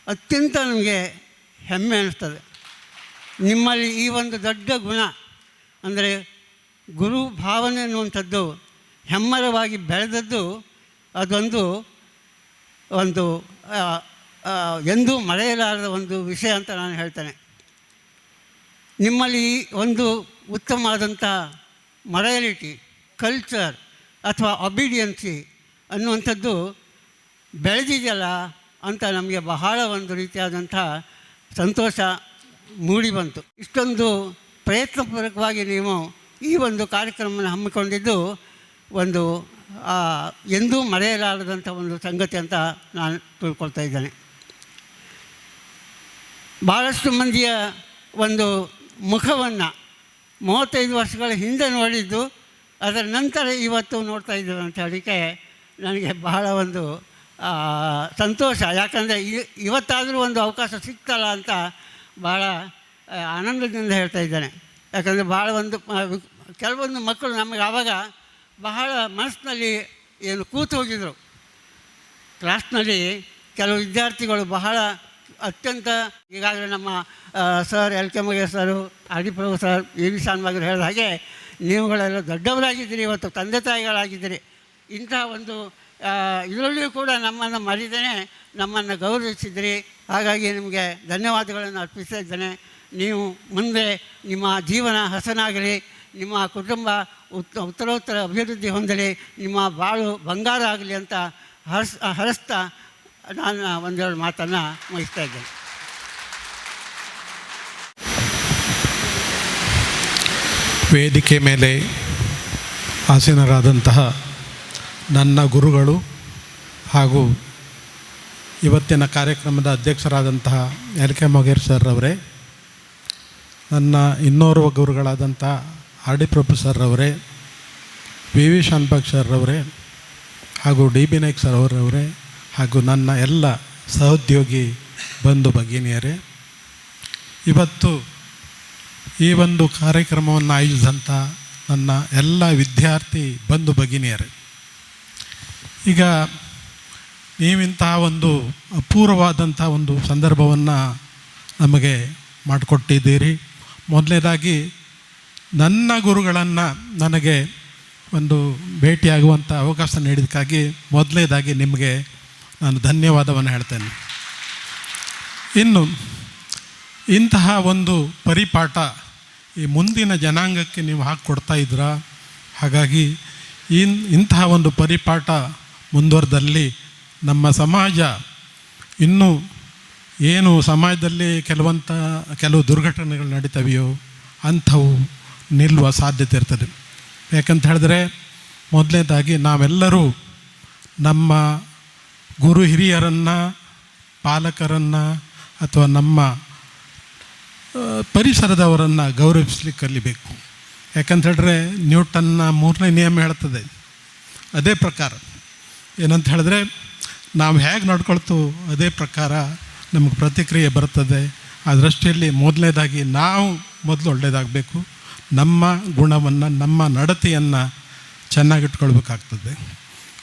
ಅತ್ಯಂತ ನಮಗೆ ಹೆಮ್ಮೆ ಅನ್ನಿಸ್ತದೆ. ನಿಮ್ಮಲ್ಲಿ ಈ ಒಂದು ದೊಡ್ಡ ಗುಣ ಅಂದರೆ ಗುರು ಭಾವನೆ ಅನ್ನುವಂಥದ್ದು ಹೆಮ್ಮರವಾಗಿ ಬೆಳೆದದ್ದು, ಅದೊಂದು ಎಂದೂ ಮರೆಯಲಾರದ ಒಂದು ವಿಷಯ ಅಂತ ನಾನು ಹೇಳ್ತೇನೆ. ನಿಮ್ಮಲ್ಲಿ ಒಂದು ಉತ್ತಮವಾದಂಥ ಮೊರಾಲಿಟಿ, ಕಲ್ಚರ್ ಅಥವಾ ಒಬಿಡಿಯನ್ಸಿ ಅನ್ನುವಂಥದ್ದು ಬೆಳೆದಿದೆಯಲ್ಲ ಅಂತ ನಮಗೆ ಬಹಳ ಒಂದು ರೀತಿಯಾದಂಥ ಸಂತೋಷ ಮೂಡಿ ಬಂತು. ಇಷ್ಟೊಂದು ಪ್ರಯತ್ನಪೂರ್ವಕವಾಗಿ ನೀವು ಈ ಒಂದು ಕಾರ್ಯಕ್ರಮವನ್ನು ಹಮ್ಮಿಕೊಂಡಿದ್ದು ಒಂದು ಎಂದೂ ಮರೆಯಲಾರದಂಥ ಒಂದು ಸಂಗತಿ ಅಂತ ನಾನು ತಿಳ್ಕೊಳ್ತಾ ಇದ್ದೇನೆ. ಭಾಳಷ್ಟು ಮಂದಿಯ ಒಂದು ಮುಖವನ್ನು 35 ವರ್ಷಗಳ ಹಿಂದೆ ನೋಡಿದ್ದು, ಅದರ ನಂತರ ಇವತ್ತು ನೋಡ್ತಾ ಇದ್ದೇವೆ ಅಂತ ಹೇಳಲಿಕ್ಕೆ ನನಗೆ ಬಹಳ ಒಂದು ಸಂತೋಷ. ಯಾಕಂದರೆ ಇವತ್ತಾದರೂ ಒಂದು ಅವಕಾಶ ಸಿಗ್ತಲ್ಲ ಅಂತ ಭಾಳ ಆನಂದದಿಂದ ಹೇಳ್ತಾ ಇದ್ದೇನೆ. ಯಾಕಂದರೆ ಭಾಳ ಒಂದು ಕೆಲವೊಂದು ಮಕ್ಕಳು ನಮಗೆ ಆವಾಗ ಬಹಳ ಮನಸ್ಸಿನಲ್ಲಿ ಏನು ಕೂತು ಹೋಗಿದ್ರು. ಕ್ಲಾಸ್ನಲ್ಲಿ ಕೆಲವು ವಿದ್ಯಾರ್ಥಿಗಳು ಬಹಳ ಅತ್ಯಂತ, ಈಗಾಗಲೇ ನಮ್ಮ ಸರ್ LK ಮುಗೇರ್ ಸರು, ಆದಿಪ್ರಭು ಸರ್, EV ಶಾನ್ಭಾಗರು ಹೇಳಿದ ಹಾಗೆ ನೀವುಗಳೆಲ್ಲ ದೊಡ್ಡವರಾಗಿದ್ದೀರಿ, ಇವತ್ತು ತಂದೆ ತಾಯಿಗಳಾಗಿದ್ದೀರಿ. ಇಂಥ ಒಂದು ಇದರಲ್ಲಿಯೂ ಕೂಡ ನಮ್ಮನ್ನು ಮರಿದೇನೆ ನಮ್ಮನ್ನು ಗೌರವಿಸಿದ್ರಿ. ಹಾಗಾಗಿ ನಿಮಗೆ ಧನ್ಯವಾದಗಳನ್ನು ಅರ್ಪಿಸ್ತಾ ಇದ್ದೇನೆ. ನೀವು ಮುಂದೆ ನಿಮ್ಮ ಜೀವನ ಹಸನಾಗಲಿ, ನಿಮ್ಮ ಕುಟುಂಬ ಉತ್ತರೋತ್ತರ ಅಭಿವೃದ್ಧಿ ಹೊಂದಲಿ, ನಿಮ್ಮ ಬಾಳು ಬಂಗಾರ ಆಗಲಿ ಅಂತ ಹರಸ್ತಾ ನಾನು ಒಂದೆರಡು ಮಾತನ್ನು ಮುಗಿಸ್ತಾ ಇದ್ದೇನೆ. ವೇದಿಕೆ ಮೇಲೆ ಆಸೀನರಾದಂತಹ ನನ್ನ ಗುರುಗಳು ಹಾಗೂ ಇವತ್ತಿನ ಕಾರ್ಯಕ್ರಮದ ಅಧ್ಯಕ್ಷರಾದಂತಹ LK ಮುಗೇರ್ ಸರ್ ಅವರೇ, ನನ್ನ ಇನ್ನೋರ್ವ ಗುರುಗಳಾದಂಥ ಆದಿಪ್ರಭು ಸರ್ ಅವರೇ, EV ಶಾನ್ಭಾಗ್ ಸರ್ ಅವರೇ ಹಾಗೂ DB ನಾಯ್ಕ್ ಸರ್ ಅವರವರೇ, ಹಾಗೂ ನನ್ನ ಎಲ್ಲ ಸಹೋದ್ಯೋಗಿ ಬಂಧು ಭಗಿನಿಯರೇ, ಇವತ್ತು ಈ ಒಂದು ಕಾರ್ಯಕ್ರಮವನ್ನು ಆಯೋಜಿಸಿದಂಥ ನನ್ನ ಎಲ್ಲ ವಿದ್ಯಾರ್ಥಿ ಬಂಧು ಭಗಿನಿಯರೇ, ಈಗ ನೀವಿಂತಹ ಒಂದು ಅಪೂರ್ವವಾದಂಥ ಒಂದು ಸಂದರ್ಭವನ್ನು ನಮಗೆ ಮಾಡಿಕೊಟ್ಟಿದ್ದೀರಿ. ಮೊದಲನೇದಾಗಿ ನನ್ನ ಗುರುಗಳನ್ನು ನನಗೆ ಒಂದು ಭೇಟಿಯಾಗುವಂಥ ಅವಕಾಶ ನೀಡಿದ್ದಕ್ಕಾಗಿ ಮೊದಲನೇದಾಗಿ ನಿಮಗೆ ನಾನು ಧನ್ಯವಾದವನ್ನು ಹೇಳ್ತೇನೆ. ಇನ್ನು ಇಂತಹ ಒಂದು ಪರಿಪಾಠ ಈ ಮುಂದಿನ ಜನಾಂಗಕ್ಕೆ ನೀವು ಹಾಕಿಕೊಡ್ತಾ ಇದ್ದೀರಾ. ಹಾಗಾಗಿ ಇಂತಹ ಒಂದು ಪರಿಪಾಠ ಮುಂದುವರೆದಲ್ಲಿ ನಮ್ಮ ಸಮಾಜ ಇನ್ನೂ ಏನು ಸಮಾಜದಲ್ಲಿ ಕೆಲವು ದುರ್ಘಟನೆಗಳು ನಡೀತವೆಯೋ ಅಂಥವು ನಿಲ್ಲುವ ಸಾಧ್ಯತೆ ಇರ್ತದೆ. ಯಾಕಂತ ಹೇಳಿದ್ರೆ ಮೊದಲನೇದಾಗಿ ನಾವೆಲ್ಲರೂ ನಮ್ಮ ಗುರು ಹಿರಿಯರನ್ನು, ಪಾಲಕರನ್ನು ಅಥವಾ ನಮ್ಮ ಪರಿಸರದವರನ್ನು ಗೌರವಿಸ್ಲಿಕ್ಕೆ ಕಲಿಬೇಕು. ಯಾಕಂತ ಹೇಳಿದ್ರೆ ನ್ಯೂಟನ್ನ 3ನೇ ನಿಯಮ ಹೇಳ್ತದೆ ಅದೇ ಪ್ರಕಾರ. ಏನಂತ ಹೇಳಿದ್ರೆ ನಾವು ಹೇಗೆ ನಡ್ಕೊಳ್ತು ಅದೇ ಪ್ರಕಾರ ನಮಗೆ ಪ್ರತಿಕ್ರಿಯೆ ಬರ್ತದೆ. ಆ ದೃಷ್ಟಿಯಲ್ಲಿ ಮೊದಲನೇದಾಗಿ ನಾವು ಮೊದಲು ಒಳ್ಳೆಯದಾಗಬೇಕು. ನಮ್ಮ ಗುಣವನ್ನು, ನಮ್ಮ ನಡತೆಯನ್ನು ಚೆನ್ನಾಗಿಟ್ಕೊಳ್ಬೇಕಾಗ್ತದೆ.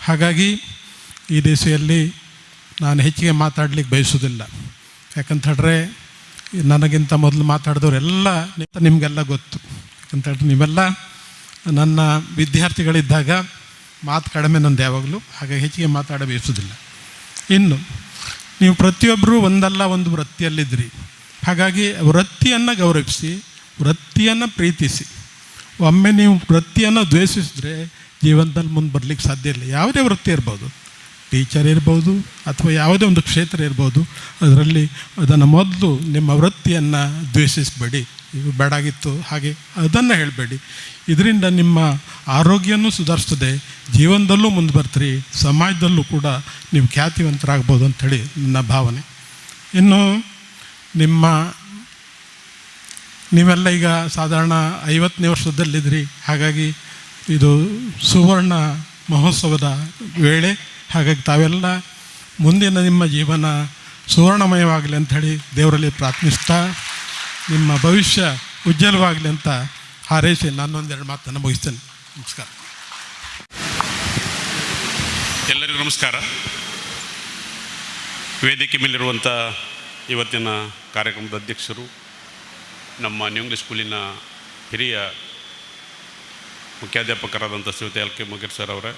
ಹಾಗಾಗಿ ಈ ದಿಸೆಯಲ್ಲಿ ನಾನು ಹೆಚ್ಚಿಗೆ ಮಾತಾಡಲಿಕ್ಕೆ ಬಯಸೋದಿಲ್ಲ. ಯಾಕಂತ ಹೇಳಿದ್ರೆ ನನಗಿಂತ ಮೊದಲು ಮಾತಾಡಿದವರೆಲ್ಲ ನಿಮಗೆಲ್ಲ ಗೊತ್ತು. ಯಾಕಂತ ಹೇಳಿದ್ರೆ ನೀವೆಲ್ಲ ನನ್ನ ವಿದ್ಯಾರ್ಥಿಗಳಿದ್ದಾಗ ಮಾತು ಕಡಿಮೆ ನಂದು ಯಾವಾಗಲೂ, ಹಾಗಾಗಿ ಹೆಚ್ಚಿಗೆ ಮಾತಾಡ ಬಯಸೋದಿಲ್ಲ. ಇನ್ನು ನೀವು ಪ್ರತಿಯೊಬ್ಬರೂ ಒಂದಲ್ಲ ಒಂದು ವೃತ್ತಿಯಲ್ಲಿದ್ದಿರಿ. ಹಾಗಾಗಿ ವೃತ್ತಿಯನ್ನು ಗೌರವಿಸಿ, ವೃತ್ತಿಯನ್ನು ಪ್ರೀತಿಸಿ. ಒಮ್ಮೆ ನೀವು ವೃತ್ತಿಯನ್ನು ದ್ವೇಷಿಸಿದ್ರೆ ಜೀವನದಲ್ಲಿ ಮುಂದೆ ಬರಲಿಕ್ಕೆ ಸಾಧ್ಯ ಇಲ್ಲ. ಯಾವುದೇ ವೃತ್ತಿ ಇರ್ಬೋದು, ಟೀಚರ್ ಇರ್ಬೋದು ಅಥವಾ ಯಾವುದೇ ಒಂದು ಕ್ಷೇತ್ರ ಇರ್ಬೋದು, ಅದರಲ್ಲಿ ಅದನ್ನು ಮೊದಲು ನಿಮ್ಮ ವೃತ್ತಿಯನ್ನು ದ್ವೇಷಿಸಬೇಡಿ. ಇದು ಬೇಡಾಗಿತ್ತು ಹಾಗೆ ಅದನ್ನು ಹೇಳಬೇಡಿ. ಇದರಿಂದ ನಿಮ್ಮ ಆರೋಗ್ಯನೂ ಸುಧಾರಿಸ್ತದೆ, ಜೀವನದಲ್ಲೂ ಮುಂದೆ ಬರ್ತೀರಿ, ಸಮಾಜದಲ್ಲೂ ಕೂಡ ನೀವು ಖ್ಯಾತಿವಂತರಾಗ್ಬೋದು ಅಂಥೇಳಿ ನನ್ನ ಭಾವನೆ. ಇನ್ನು ನೀವೆಲ್ಲ ಈಗ ಸಾಧಾರಣ 50ನೇ ವರ್ಷದಲ್ಲಿದ್ದಿರಿ. ಹಾಗಾಗಿ ಇದು ಸುವರ್ಣ ಮಹೋತ್ಸವದ ವೇಳೆ. ಹಾಗಾಗಿ ತಾವೆಲ್ಲ ಮುಂದಿನ ನಿಮ್ಮ ಜೀವನ ಸುವರ್ಣಮಯವಾಗಲಿ ಅಂಥೇಳಿ ದೇವರಲ್ಲಿ ಪ್ರಾರ್ಥಿಸ್ತಾ ನಿಮ್ಮ ಭವಿಷ್ಯ ಉಜ್ವಲವಾಗಲಿ ಅಂತ ಹಾರೈಸಿ ನಾನೊಂದೆರಡು ಮಾತನ್ನು ಮುಗಿಸ್ತೇನೆ. ನಮಸ್ಕಾರ. ಎಲ್ಲರಿಗೂ ನಮಸ್ಕಾರ. ವೇದಿಕೆ ಮೇಲಿರುವಂಥ ಇವತ್ತಿನ ಕಾರ್ಯಕ್ರಮದ ಅಧ್ಯಕ್ಷರು, ನಮ್ಮ ನ್ಯೂ ಇಂಗ್ಲಿಷ್ ಸ್ಕೂಲಿನ ಹಿರಿಯ ಮುಖ್ಯಾಧ್ಯಾಪಕರಾದಂಥ ಶ್ರೀಯುತ LK ಮೊಗೇರ್ ಸರ್ ಅವರೇ,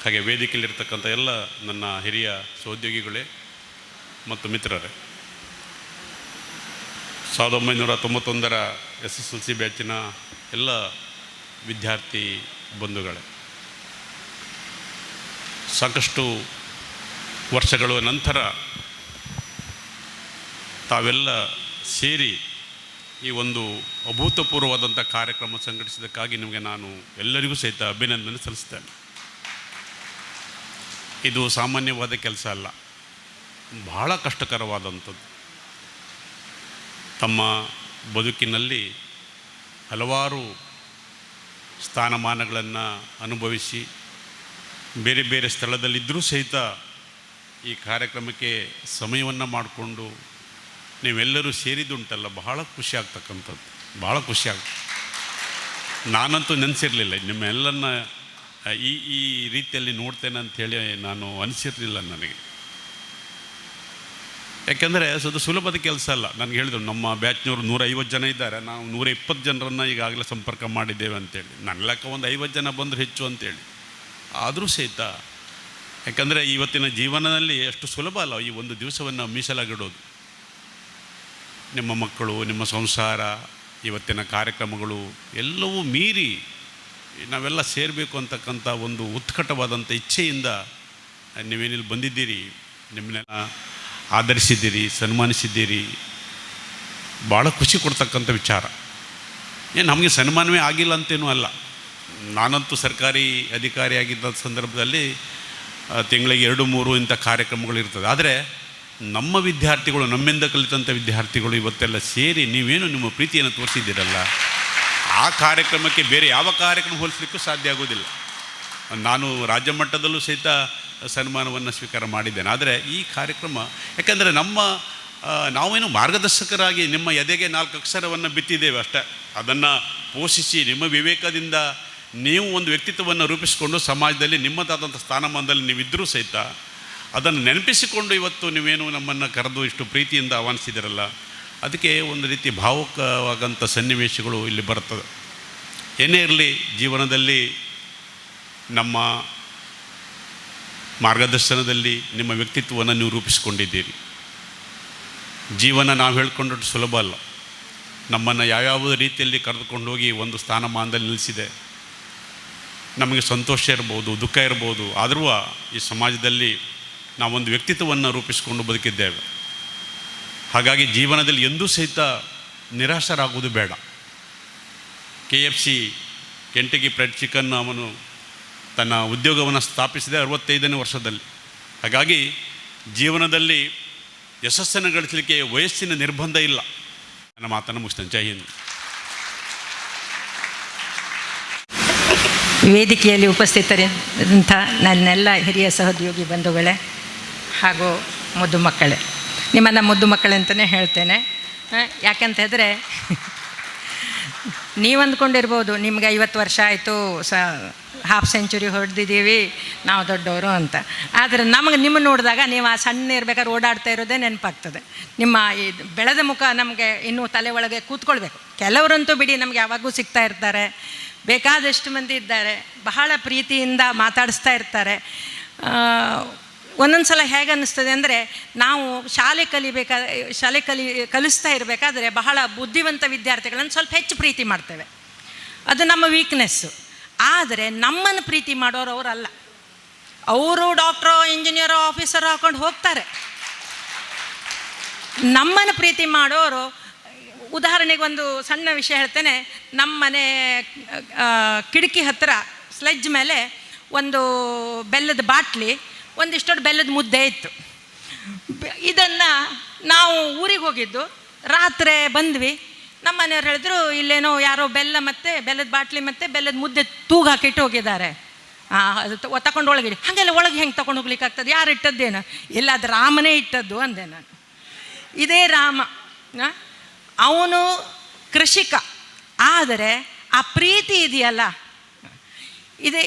ಹಾಗೆ ವೇದಿಕೆಯಲ್ಲಿರ್ತಕ್ಕಂಥ ಎಲ್ಲ ನನ್ನ ಹಿರಿಯ ಸಹೋದ್ಯೋಗಿಗಳೇ ಮತ್ತು ಮಿತ್ರರೇ, 1991ರ SSLC ಬ್ಯಾಚಿನ ಎಲ್ಲ ವಿದ್ಯಾರ್ಥಿ ಬಂಧುಗಳೇ, ಸಾಕಷ್ಟು ವರ್ಷಗಳ ನಂತರ ತಾವೆಲ್ಲ ಸೇರಿ ಈ ಒಂದು ಅಭೂತಪೂರ್ವವಾದಂಥ ಕಾರ್ಯಕ್ರಮ ಸಂಘಟಿಸಿದ್ದಕ್ಕಾಗಿ ನಿಮಗೆ ನಾನು ಎಲ್ಲರಿಗೂ ಸಹಿತ ಅಭಿನಂದನೆ ಸಲ್ಲಿಸ್ತೇನೆ. ಇದು ಸಾಮಾನ್ಯವಾದ ಕೆಲಸ ಅಲ್ಲ, ಬಹಳ ಕಷ್ಟಕರವಾದಂಥದ್ದು. ತಮ್ಮ ಬದುಕಿನಲ್ಲಿ ಹಲವಾರು ಸ್ಥಾನಮಾನಗಳನ್ನು ಅನುಭವಿಸಿ ಬೇರೆ ಬೇರೆ ಸ್ಥಳದಲ್ಲಿದ್ದರೂ ಸಹಿತ ಈ ಕಾರ್ಯಕ್ರಮಕ್ಕೆ ಸಮಯವನ್ನು ಮಾಡಿಕೊಂಡು ನೀವೆಲ್ಲರೂ ಸೇರಿದ್ದುಂಟಲ್ಲ, ಬಹಳ ಖುಷಿ ಆಗ್ತಕ್ಕಂಥದ್ದು, ಭಾಳ ಖುಷಿ ಆಗ್ತದೆ. ನಾನಂತೂ ನೆನೆಸಿರಲಿಲ್ಲ ನಿಮ್ಮೆಲ್ಲನ್ನ ಈ ರೀತಿಯಲ್ಲಿ ನೋಡ್ತೇನೆ ಅಂಥೇಳಿ ನಾನು ಅನಿಸಿರಲಿಲ್ಲ ನನಗೆ. ಯಾಕೆಂದರೆ ಅದು ಸುಲಭದ ಕೆಲಸ ಅಲ್ಲ. ನನಗೆ ಹೇಳಿದ್ರು ನಮ್ಮ ಬ್ಯಾಚ್ನವರು 150 ಜನ ಇದ್ದಾರೆ, ನಾವು 120 ಜನರನ್ನು ಈಗಾಗಲೇ ಸಂಪರ್ಕ ಮಾಡಿದ್ದೇವೆ ಅಂತೇಳಿ. ನನ್ನ ಲೆಕ್ಕ ಒಂದು 50 ಜನ ಬಂದರೆ ಹೆಚ್ಚು ಅಂತೇಳಿ. ಆದರೂ ಸಹಿತ ಯಾಕಂದರೆ ಇವತ್ತಿನ ಜೀವನದಲ್ಲಿ ಅಷ್ಟು ಸುಲಭ ಅಲ್ಲ ಈ ಒಂದು ದಿವಸವನ್ನು ಮೀಸಲಾಗಿಡೋದು. ನಿಮ್ಮ ಮಕ್ಕಳು, ನಿಮ್ಮ ಸಂಸಾರ, ಇವತ್ತಿನ ಕಾರ್ಯಕ್ರಮಗಳು ಎಲ್ಲವೂ ಮೀರಿ ನಾವೆಲ್ಲ ಸೇರಬೇಕು ಅಂತಕ್ಕಂಥ ಒಂದು ಉತ್ಕಟವಾದಂಥ ಇಚ್ಛೆಯಿಂದ ನೀವೇನಿಲ್ಲಿ ಬಂದಿದ್ದೀರಿ, ನಿಮ್ಮನ್ನೆಲ್ಲ ಆಧರಿಸಿದ್ದೀರಿ, ಸನ್ಮಾನಿಸಿದ್ದೀರಿ. ಭಾಳ ಖುಷಿ ಕೊಡ್ತಕ್ಕಂಥ ವಿಚಾರ. ನಮಗೆ ಸನ್ಮಾನವೇ ಆಗಿಲ್ಲ ಅಂತೇನೂ ಅಲ್ಲ. ನಾನಂತೂ ಸರ್ಕಾರಿ ಅಧಿಕಾರಿಯಾಗಿದ್ದ ಸಂದರ್ಭದಲ್ಲಿ ತಿಂಗಳಿಗೆ 2-3 ಇಂಥ ಕಾರ್ಯಕ್ರಮಗಳಿರ್ತದೆ. ಆದರೆ ನಮ್ಮ ವಿದ್ಯಾರ್ಥಿಗಳು, ನಮ್ಮಿಂದ ಕಲಿತಂಥ ವಿದ್ಯಾರ್ಥಿಗಳು ಇವತ್ತೆಲ್ಲ ಸೇರಿ ನೀವೇನು ನಿಮ್ಮ ಪ್ರೀತಿಯನ್ನು ತೋರಿಸಿದ್ದೀರಲ್ಲ, ಆ ಕಾರ್ಯಕ್ರಮಕ್ಕೆ ಬೇರೆ ಯಾವ ಕಾರ್ಯಕ್ರಮ ಹೋಲಿಸಲಿಕ್ಕೂ ಸಾಧ್ಯ ಆಗೋದಿಲ್ಲ. ನಾನು ರಾಜ್ಯ ಮಟ್ಟದಲ್ಲೂ ಸಹಿತ ಸನ್ಮಾನವನ್ನು ಸ್ವೀಕಾರ ಮಾಡಿದ್ದೇನೆ. ಆದರೆ ಈ ಕಾರ್ಯಕ್ರಮ ಯಾಕೆಂದರೆ ನಾವೇನು ಮಾರ್ಗದರ್ಶಕರಾಗಿ ನಿಮ್ಮ ಎದೆಗೆ 4 ಅಕ್ಷರವನ್ನು ಬಿತ್ತಿದ್ದೇವೆ ಅಷ್ಟೇ. ಅದನ್ನು ಪೋಷಿಸಿ ನಿಮ್ಮ ವಿವೇಕದಿಂದ ನೀವು ಒಂದು ವ್ಯಕ್ತಿತ್ವವನ್ನು ರೂಪಿಸಿಕೊಂಡು ಸಮಾಜದಲ್ಲಿ ನಿಮ್ಮದಾದಂಥ ಸ್ಥಾನಮಾನದಲ್ಲಿ ನೀವಿದ್ದರೂ ಸಹಿತ ಅದನ್ನು ನೆನಪಿಸಿಕೊಂಡು ಇವತ್ತು ನೀವೇನು ನಮ್ಮನ್ನು ಕರೆದು ಇಷ್ಟು ಪ್ರೀತಿಯಿಂದ ಆಹ್ವಾನಿಸಿದಿರಲ್ಲ, ಅದಕ್ಕೆ ಒಂದು ರೀತಿ ಭಾವುಕವಾದಂಥ ಸನ್ನಿವೇಶಗಳು ಇಲ್ಲಿ ಬರ್ತದೆ. ಏನೇ ಇರಲಿ, ಜೀವನದಲ್ಲಿ ನಮ್ಮ ಮಾರ್ಗದರ್ಶನದಲ್ಲಿ ನಿಮ್ಮ ವ್ಯಕ್ತಿತ್ವವನ್ನು ನೀವು ರೂಪಿಸಿಕೊಂಡಿದ್ದೀರಿ. ಜೀವನ ನಾವು ಹೇಳ್ಕೊಂಡಷ್ಟು ಸುಲಭ ಅಲ್ಲ. ನಮ್ಮನ್ನು ಯಾವ್ಯಾವ ರೀತಿಯಲ್ಲಿ ಕರೆದುಕೊಂಡು ಹೋಗಿ ಒಂದು ಸ್ಥಾನಮಾನದಲ್ಲಿ ನಿಲ್ಲಿಸಿದೆ. ನಮಗೆ ಸಂತೋಷ ಇರ್ಬೋದು, ದುಃಖ ಇರ್ಬೋದು, ಆದರೂ ಈ ಸಮಾಜದಲ್ಲಿ ನಾವೊಂದು ವ್ಯಕ್ತಿತ್ವವನ್ನು ರೂಪಿಸಿಕೊಂಡು ಬದುಕಿದ್ದೇವೆ. ಹಾಗಾಗಿ ಜೀವನದಲ್ಲಿ ಎಂದೂ ಸಹಿತ ನಿರಾಶರಾಗುವುದು ಬೇಡ. KFC ಕೆಂಟಕಿ ಫ್ರೈಡ್ ಚಿಕನ್ ಅವನು ತನ್ನ ಉದ್ಯೋಗವನ್ನು ಸ್ಥಾಪಿಸಿದೆ 65ನೇ ವರ್ಷದಲ್ಲಿ. ಹಾಗಾಗಿ ಜೀವನದಲ್ಲಿ ಯಶಸ್ಸನ್ನು ಗಳಿಸಲಿಕ್ಕೆ ವಯಸ್ಸಿನ ನಿರ್ಬಂಧ ಇಲ್ಲ. ನನ್ನ ಮಾತನ್ನು ಮುಗಿಸ್ತೇನೆ. ಜೈ ಹಿಂದ್. ವೇದಿಕೆಯಲ್ಲಿ ಉಪಸ್ಥಿತರಿದ್ದಂಥ ನನ್ನೆಲ್ಲ ಹಿರಿಯ ಸಹೋದ್ಯೋಗಿ ಬಂಧುಗಳೇ ಹಾಗೂ ಮುದ್ದು ಮಕ್ಕಳೇ, ನಿಮ್ಮನ್ನು ಮುದ್ದು ಮಕ್ಕಳಂತಲೇ ಹೇಳ್ತೇನೆ. ಯಾಕಂತ ಹೇಳಿದ್ರೆ ನೀವು ಅಂದ್ಕೊಂಡಿರ್ಬೋದು ನಿಮ್ಗೆ 50 ವರ್ಷ ಆಯಿತು, ಹಾಫ್ ಸೆಂಚುರಿ ಹೊಡೆದಿದ್ದೀವಿ, ನಾವು ದೊಡ್ಡವರು ಅಂತ. ಆದರೆ ನಿಮ್ಮನ್ನು ನೋಡಿದಾಗ ನೀವು ಆ ಸಣ್ಣ ಇರ್ಬೇಕಾದ್ರೆ ಓಡಾಡ್ತಾ ಇರೋದೇ ನೆನಪಾಗ್ತದೆ. ನಿಮ್ಮ ಈ ಬೆಳೆದ ಮುಖ ನಮಗೆ ಇನ್ನೂ ತಲೆ ಒಳಗೆ ಕೂತ್ಕೊಳ್ಬೇಕು. ಕೆಲವರಂತೂ ಬಿಡಿ ನಮಗೆ ಯಾವಾಗೂ ಸಿಗ್ತಾ ಇರ್ತಾರೆ, ಬೇಕಾದಷ್ಟು ಮಂದಿ ಇದ್ದಾರೆ, ಬಹಳ ಪ್ರೀತಿಯಿಂದ ಮಾತಾಡಿಸ್ತಾ ಇರ್ತಾರೆ. ಒಂದೊಂದು ಸಲ ಹೇಗೆ ಅನ್ನಿಸ್ತದೆ ಅಂದರೆ, ನಾವು ಶಾಲೆ ಕಲಿಸ್ತಾ ಇರಬೇಕಾದ್ರೆ ಬಹಳ ಬುದ್ಧಿವಂತ ವಿದ್ಯಾರ್ಥಿಗಳನ್ನು ಸ್ವಲ್ಪ ಹೆಚ್ಚು ಪ್ರೀತಿ ಮಾಡ್ತೇವೆ. ಅದು ನಮ್ಮ ವೀಕ್ನೆಸ್ಸು. ಆದರೆ ನಮ್ಮನ್ನು ಪ್ರೀತಿ ಮಾಡೋರು ಅವರಲ್ಲ. ಅವರು ಡಾಕ್ಟ್ರೋ ಇಂಜಿನಿಯರೋ ಆಫೀಸರೋ ಹಾಕೊಂಡು ಹೋಗ್ತಾರೆ. ನಮ್ಮನ್ನು ಪ್ರೀತಿ ಮಾಡೋರು, ಉದಾಹರಣೆಗೆ ಒಂದು ಸಣ್ಣ ವಿಷಯ ಹೇಳ್ತೇನೆ. ನಮ್ಮ ಮನೆ ಕಿಟಕಿ ಹತ್ತಿರ ಸ್ಲೆಡ್ಜ್ ಮೇಲೆ ಒಂದು ಬೆಲ್ಲದ ಬಾಟ್ಲಿ, ಒಂದಿಷ್ಟೊಂದು ಬೆಲ್ಲದ ಮುದ್ದೆ ಇತ್ತು. ಇದನ್ನು ನಾವು ಊರಿಗೆ ಹೋಗಿದ್ದು, ರಾತ್ರಿ ಬಂದ್ವಿ. ನಮ್ಮ ಮನೆಯವ್ರು ಹೇಳಿದ್ರು, ಇಲ್ಲೇನೋ ಯಾರೋ ಬೆಲ್ಲದ ಬಾಟ್ಲಿ ಮತ್ತು ಬೆಲ್ಲದ ಮುದ್ದೆ ತೂಗು ಹಾಕಿಟ್ಟು ಹೋಗಿದ್ದಾರೆ, ಅದು ತಗೊಂಡು ಒಳಗಿಡಿ. ಹಾಗೆಲ್ಲ ಒಳಗೆ ಹೆಂಗೆ ತಗೊಂಡು ಹೋಗ್ಲಿಕ್ಕಾಗ್ತದೆ? ಯಾರು ಇಟ್ಟದ್ದೇನು? ಇಲ್ಲ, ಅದು ರಾಮನೇ ಇಟ್ಟದ್ದು ಅಂದೆ ನಾನು. ಇದೇ ರಾಮ, ಅವನು ಕೃಷಿಕ, ಆದರೆ ಆ ಪ್ರೀತಿ ಇದೆಯಲ್ಲ, ಇದೇ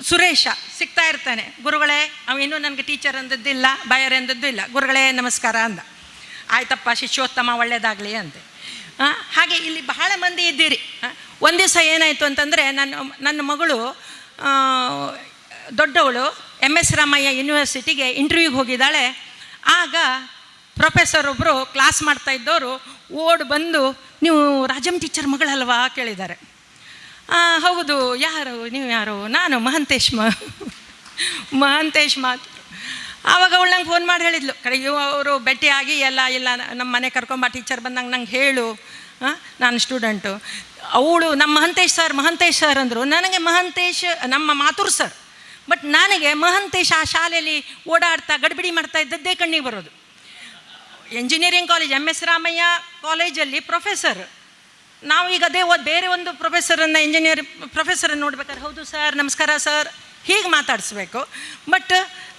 ಸುರೇಶ ಸಿಗ್ತಾ ಇರ್ತಾನೆ. ಗುರುಗಳೇ, ಇನ್ನೂ ನನಗೆ ಟೀಚರ್ ಅಂದದ್ದಿಲ್ಲ, ಬಯರ್ ಅಂದದ್ದು ಇಲ್ಲ. ಗುರುಗಳೇ ನಮಸ್ಕಾರ ಅಂದ. ಆಯ್ತಪ್ಪ ಶಿಷ್ಯೋತ್ತಮ, ಒಳ್ಳೆಯದಾಗಲಿ ಅಂತೆ. ಹಾಗೆ ಇಲ್ಲಿ ಬಹಳ ಮಂದಿ ಇದ್ದೀರಿ. ಒಂದು ದಿವಸ ಏನಾಯಿತು ಅಂತಂದರೆ, ನನ್ನ ಮಗಳು ದೊಡ್ಡವಳು MS ರಾಮಯ್ಯ ಯೂನಿವರ್ಸಿಟಿಗೆ ಇಂಟರ್ವ್ಯೂಗೆ ಹೋಗಿದ್ದಾಳೆ. ಆಗ ಪ್ರೊಫೆಸರ್ ಒಬ್ಬರು ಕ್ಲಾಸ್ ಮಾಡ್ತಾ ಇದ್ದವರು ಓಡ್ ಬಂದು, ನೀವು ರಾಜಮ್ ಟೀಚರ್ ಮಗಳಲ್ವಾ ಕೇಳಿದ್ದಾರೆ. ಹೌದು, ಯಾರು ನೀವು? ಯಾರು? ನಾನು ಮಹಂತೇಶ್ ಮಾತು. ಆವಾಗ ಅವಳು ನಂಗೆ ಫೋನ್ ಮಾಡಿ ಹೇಳಿದ್ಲು, ಕಡೆಗೆ ಅವರು ಭೇಟಿಯಾಗಿ ಇಲ್ಲ ನಮ್ಮ ಮನೆ ಕರ್ಕೊಂಬ, ಟೀಚರ್ ಬಂದಂಗೆ ನಂಗೆ ಹೇಳು, ನಾನು ಸ್ಟೂಡೆಂಟು. ಅವಳು ನಮ್ಮ ಮಹಂತೇಶ್ ಸರ್ ಅಂದರು. ನನಗೆ ಮಹಂತೇಶ್ ನಮ್ಮ ಮಾತೂರು ಸರ್, ಬಟ್ ನನಗೆ ಮಹಂತೇಶ್ ಆ ಶಾಲೆಯಲ್ಲಿ ಓಡಾಡ್ತಾ ಗಡಿಬಿಡಿ ಮಾಡ್ತಾ ಇದ್ದದ್ದೇ ಕಣ್ಣಿಗೆ ಬರೋದು. ಎಂಜಿನಿಯರಿಂಗ್ ಕಾಲೇಜ್ MS ರಾಮಯ್ಯ ಕಾಲೇಜಲ್ಲಿ ಪ್ರೊಫೆಸರ್. ನಾವು ಈಗ ಬೇರೆ ಒಂದು ಇಂಜಿನಿಯರ್ ಪ್ರೊಫೆಸರನ್ನು ನೋಡ್ಬೇಕಾದ್ರೆ, ಹೌದು ಸರ್, ನಮಸ್ಕಾರ ಸರ್, ಹೀಗೆ ಮಾತಾಡಿಸ್ಬೇಕು. ಬಟ್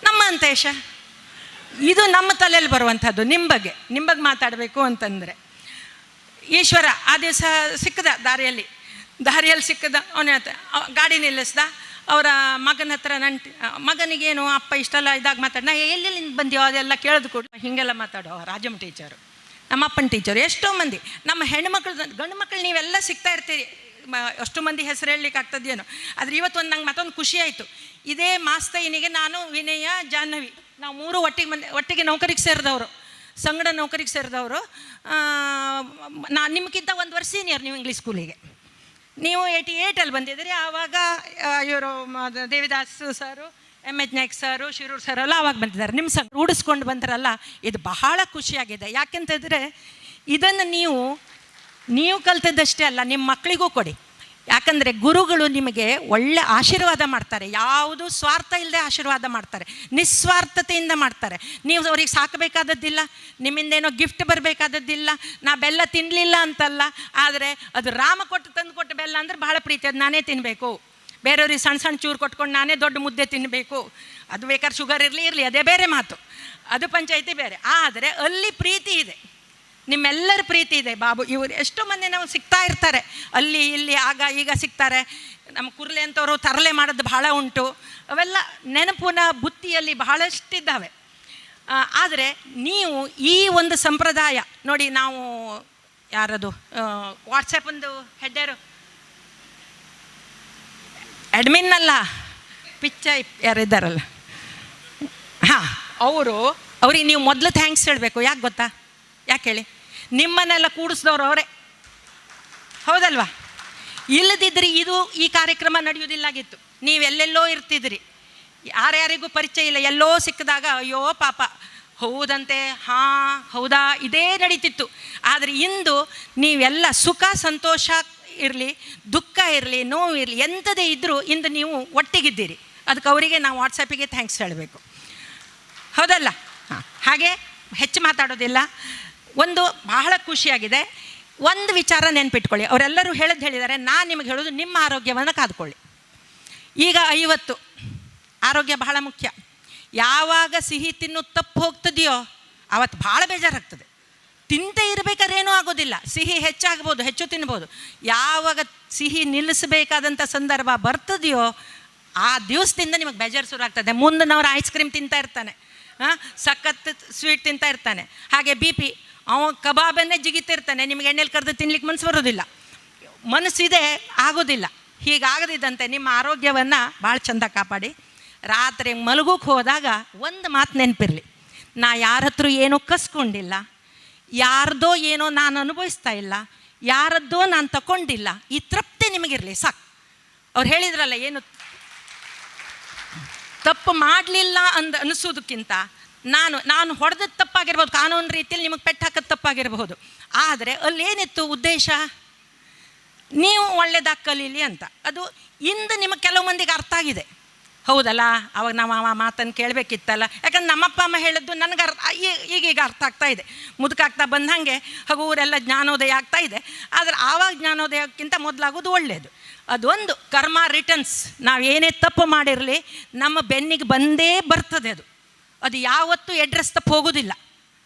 ನಮ್ಮ ಅಂತೇಶ, ಇದು ನಮ್ಮ ತಲೆಯಲ್ಲಿ ಬರುವಂಥದ್ದು. ನಿಮ್ಮ ಬಗ್ಗೆ ಮಾತಾಡಬೇಕು ಅಂತಂದರೆ. ಈಶ್ವರ ಆ ದಿವಸ ಸಿಕ್ಕದ, ದಾರಿಯಲ್ಲಿ ಸಿಕ್ಕದ. ಅವನ ಗಾಡಿ ನಿಲ್ಲಿಸ್ದ. ಅವರ ಮಗನ ಹತ್ರ ಮಗನಿಗೇನು ಅಪ್ಪ ಇಷ್ಟೆಲ್ಲ ಇದಾಗ ಮಾತಾಡ, ನಾ ಎಲ್ಲೆಲ್ಲಿ ಬಂದೀವೋ ಅದೆಲ್ಲ ಕೇಳಿದು ಕೊಡು, ಹೀಗೆಲ್ಲ ಮಾತಾಡೋ. ರಾಜಮ್ ಟೀಚರು, ನಮ್ಮ ಅಪ್ಪನ ಟೀಚರು. ಎಷ್ಟೋ ಮಂದಿ ನಮ್ಮ ಗಂಡು ಮಕ್ಕಳು ನೀವೆಲ್ಲ ಸಿಗ್ತಾ ಇರ್ತೀರಿ. ಅಷ್ಟು ಮಂದಿ ಹೆಸರು ಹೇಳಲಿಕ್ಕೆ ಆಗ್ತದೇನೋ. ಆದರೆ ಇವತ್ತು ನಂಗೆ ಮತ್ತೊಂದು ಖುಷಿ ಆಯಿತು. ಇದೇ ಮಾಸ್ತೈನಿಗೆ ನಾನು, ವಿನಯ, ಜಾಹ್ನವಿ, ನಾವು 3 ಒಟ್ಟಿಗೆ ನೌಕರಿಗೆ ಸೇರಿದವರು, ಸಂಗಡ ನೌಕರಿಗೆ ಸೇರಿದವರು. ನಾನು ನಿಮಗಿಂತ 1 ವರ್ಷ ಸೀನಿಯರ್. ನೀವು ಇಂಗ್ಲೀಷ್ ಸ್ಕೂಲಿಗೆ ನೀವು 88ಅಲ್ಲಿ ಬಂದಿದ್ದೀರಿ. ಆವಾಗ ಇವರು ದೇವಿದಾಸ್ ಸರು, MH ನಾಯ್ಕ್ ಸರು, ಶಿರೂರ್ ಸರ್ ಎಲ್ಲ ಆವಾಗ ಬಂದಿದ್ದಾರೆ. ನಿಮ್ಮ ಸಂಘ ರೂಢಿಸ್ಕೊಂಡು ಬಂದ್ರಲ್ಲ, ಇದು ಬಹಳ ಖುಷಿಯಾಗಿದೆ. ಯಾಕೆಂತಂದರೆ ಇದನ್ನು ನೀವು ಕಲ್ತದ್ದಷ್ಟೇ ಅಲ್ಲ, ನಿಮ್ಮ ಮಕ್ಕಳಿಗೂ ಕೊಡಿ. ಯಾಕಂದರೆ ಗುರುಗಳು ನಿಮಗೆ ಒಳ್ಳೆ ಆಶೀರ್ವಾದ ಮಾಡ್ತಾರೆ. ಯಾವುದು ಸ್ವಾರ್ಥ ಇಲ್ಲದೆ ಆಶೀರ್ವಾದ ಮಾಡ್ತಾರೆ, ನಿಸ್ವಾರ್ಥತೆಯಿಂದ ಮಾಡ್ತಾರೆ. ನೀವು ಅವ್ರಿಗೆ ಸಾಕಬೇಕಾದದ್ದಿಲ್ಲ, ನಿಮ್ಮಿಂದೇನೋ ಗಿಫ್ಟ್ ಬರಬೇಕಾದದ್ದಿಲ್ಲ. ನಾ ಬೆಲ್ಲ ತಿನ್ನಲಿಲ್ಲ ಅಂತಲ್ಲ, ಆದರೆ ಅದು ರಾಮ ತಂದು ಕೊಟ್ಟು ಬೆಲ್ಲ ಅಂದರೆ ಬಹಳ ಪ್ರೀತಿ. ಅದು ನಾನೇ ತಿನ್ನಬೇಕು. ಬೇರೆಯವ್ರಿಗೆ ಸಣ್ಣ ಚೂರು ಕೊಟ್ಕೊಂಡು ನಾನೇ ದೊಡ್ಡ ಮುದ್ದೆ ತಿನ್ನಬೇಕು. ಅದು ಬೇಕಾದ್ರೆ ಶುಗರ್ ಇರಲಿ, ಅದೇ ಬೇರೆ ಮಾತು, ಅದು ಪಂಚಾಯಿತಿ ಬೇರೆ. ಆದರೆ ಅಲ್ಲಿ ಪ್ರೀತಿ ಇದೆ, ನಿಮ್ಮೆಲ್ಲರ ಪ್ರೀತಿ ಇದೆ. ಬಾಬು ಇವರು ಎಷ್ಟೋ ಮಂದಿ ನಾವು ಸಿಗ್ತಾ ಇರ್ತಾರೆ, ಅಲ್ಲಿ ಇಲ್ಲಿ ಆಗ ಈಗ ಸಿಗ್ತಾರೆ. ನಮ್ಮ ಕುರ್ಲೆ ಅಂತವರು ತರಲೆ ಮಾಡೋದು ಬಹಳ ಉಂಟು. ಅವೆಲ್ಲ ನೆನಪಿನ ಬುತ್ತಿಯಲ್ಲಿ ಬಹಳಷ್ಟಿದ್ದಾವೆ. ಆದರೆ ನೀವು ಈ ಒಂದು ಸಂಪ್ರದಾಯ ನೋಡಿ, ನಾವು ಯಾರದು ವಾಟ್ಸಪ್ ಒಂದು ಹೆಡ್ಡರು ಅಡ್ಮಿನ್ ಅಲ್ಲ, ಯಾರಿದ್ದಾರಲ್ಲ, ಅವ್ರಿಗೆ ನೀವು ಮೊದಲು ಥ್ಯಾಂಕ್ಸ್ ಹೇಳಬೇಕು. ಯಾಕೆ ಗೊತ್ತಾ? ಯಾಕೆ ಹೇಳಿ? ನಿಮ್ಮನ್ನೆಲ್ಲ ಕೂಡಿಸಿದವರು ಅವರೇ, ಹೌದಲ್ವಾ? ಇಲ್ಲದಿದ್ದರೆ ಈ ಕಾರ್ಯಕ್ರಮ ನಡೆಯೋದಿಲ್ಲಾಗಿತ್ತು. ನೀವೆಲ್ಲೆಲ್ಲೋ ಇರ್ತಿದ್ರಿ, ಯಾರ್ಯಾರಿಗೂ ಪರಿಚಯ ಇಲ್ಲ. ಎಲ್ಲೋ ಸಿಕ್ಕಿದಾಗ ಅಯ್ಯೋ ಪಾಪ ಹೌದಂತೆ, ಹಾಂ ಹೌದಾ, ಇದೇ ನಡೀತಿತ್ತು. ಆದರೆ ಇಂದು ನೀವೆಲ್ಲ ಸುಖ ಸಂತೋಷ ಇರಲಿ, ದುಃಖ ಇರಲಿ, ನೋವು ಇರಲಿ, ಎಂಥದೇ ಇದ್ದರೂ ಇಂದು ನೀವು ಒಟ್ಟಿಗಿದ್ದೀರಿ. ಅದಕ್ಕೆ ಅವರಿಗೆ ನಾವು ವಾಟ್ಸಪ್ಪಿಗೆ ಥ್ಯಾಂಕ್ಸ್ ಹೇಳಬೇಕು, ಹೌದಲ್ಲ? ಹಾಂ, ಹಾಗೆ ಹೆಚ್ಚು ಮಾತಾಡೋದಿಲ್ಲ. ಒಂದು ಬಹಳ ಖುಷಿಯಾಗಿದೆ. ಒಂದು ವಿಚಾರ ನೆನ್ಪಿಟ್ಕೊಳ್ಳಿ, ಅವರೆಲ್ಲರೂ ಹೇಳಿದ್ದಾರೆ. ನಾನು ನಿಮಗೆ ಹೇಳೋದು, ನಿಮ್ಮ ಆರೋಗ್ಯವನ್ನು ಕಾದ್ಕೊಳ್ಳಿ. ಈಗ 50 ಆರೋಗ್ಯ ಬಹಳ ಮುಖ್ಯ. ಯಾವಾಗ ಸಿಹಿ ತಿನ್ನೋದು ತಪ್ಪು ಹೋಗ್ತದೆಯೋ ಆವತ್ತು ಭಾಳ ಬೇಜಾರಾಗ್ತದೆ. ತಿಂತೇ ಇರಬೇಕಾದ್ರೆ ಏನೂ ಆಗೋದಿಲ್ಲ, ಸಿಹಿ ಹೆಚ್ಚಾಗ್ಬೋದು, ಹೆಚ್ಚು ತಿನ್ಬೋದು. ಯಾವಾಗ ಸಿಹಿ ನಿಲ್ಲಿಸಬೇಕಾದಂಥ ಸಂದರ್ಭ ಬರ್ತದೆಯೋ ಆ ದಿವಸದಿಂದ ನಿಮಗೆ ಬೇಜಾರು ಶುರು ಆಗ್ತದೆ. ಮುಂದಿನವ್ರು ಐಸ್ ಕ್ರೀಮ್ ತಿಂತಾ ಇರ್ತಾನೆ, ಸಖತ್ ಸ್ವೀಟ್ ತಿಂತಾ ಇರ್ತಾನೆ, ಹಾಗೆ BP ಅವ ಕಬಾಬನ್ನೇ ಜಿಗಿತಿರ್ತಾನೆ. ನಿಮಗೆ ಎಣ್ಣೆಲಿ ಕರೆದು ತಿನ್ಲಿಕ್ಕೆ ಮನಸ್ಸು ಬರೋದಿಲ್ಲ, ಮನಸ್ಸಿದೆ ಆಗೋದಿಲ್ಲ. ಹೀಗಾಗದಿದ್ದಂತೆ ನಿಮ್ಮ ಆರೋಗ್ಯವನ್ನು ಭಾಳ ಚೆಂದ ಕಾಪಾಡಿ. ರಾತ್ರಿ ಮಲಗೋಕ್ಕೆ ಹೋದಾಗ ಒಂದು ಮಾತು ನೆನಪಿರಲಿ, ನಾ ಯಾರ ಹತ್ರ ಏನೋ ಕಸ್ಕೊಂಡಿಲ್ಲ, ಯಾರ್ದೋ ಏನೋ ನಾನು ಅನುಭವಿಸ್ತಾ ಇಲ್ಲ, ಯಾರದ್ದೋ ನಾನು ತಗೊಂಡಿಲ್ಲ, ಈ ತೃಪ್ತಿ ನಿಮಗಿರಲಿ ಸಾಕು. ಅವ್ರು ಹೇಳಿದ್ರಲ್ಲ, ಏನು ತಪ್ಪು ಮಾಡಲಿಲ್ಲ ಅನಿಸೋದಕ್ಕಿಂತ ನಾನು ಹೊಡೆದದ್ದು ತಪ್ಪಾಗಿರ್ಬೋದು, ಕಾನೂನು ರೀತಿಯಲ್ಲಿ ನಿಮಗೆ ಪೆಟ್ಟು ಹಾಕೋದು ತಪ್ಪಾಗಿರಬಹುದು, ಆದರೆ ಅಲ್ಲೇನಿತ್ತು ಉದ್ದೇಶ, ನೀವು ಒಳ್ಳೆಯದಾಗಿ ಕಲೀಲಿ ಅಂತ. ಅದು ಇಂದು ನಿಮಗೆ ಕೆಲವು ಮಂದಿಗೆ ಅರ್ಥ ಆಗಿದೆ, ಹೌದಲ್ಲ? ಅವಾಗ ನಾವು ಆ ಮಾತನ್ನು ಕೇಳಬೇಕಿತ್ತಲ್ಲ. ಯಾಕಂದ್ರೆ ನಮ್ಮಪ್ಪ ಅಮ್ಮ ಹೇಳಿದ್ದು ನನಗೆ ಈಗೀಗ ಅರ್ಥ ಆಗ್ತಾ ಇದೆ. ಮುದುಕಾಗ್ತಾ ಬಂದಂಗೆ ಹಗುವರೆಲ್ಲ ಜ್ಞಾನೋದಯ ಆಗ್ತಾ ಇದೆ. ಆದರೆ ಆವಾಗ ಜ್ಞಾನೋದಯಕ್ಕಿಂತ ಮೊದಲಾಗೋದು ಒಳ್ಳೆಯದು. ಅದೊಂದು ಕರ್ಮ ರಿಟರ್ನ್ಸ್. ನಾವು ಏನೇ ತಪ್ಪು ಮಾಡಿರಲಿ ನಮ್ಮ ಬೆನ್ನಿಗೆ ಬಂದೇ ಬರ್ತದೆ. ಅದು ಯಾವತ್ತೂ ಅಡ್ರೆಸ್ ತಪ್ಪು ಹೋಗೋದಿಲ್ಲ.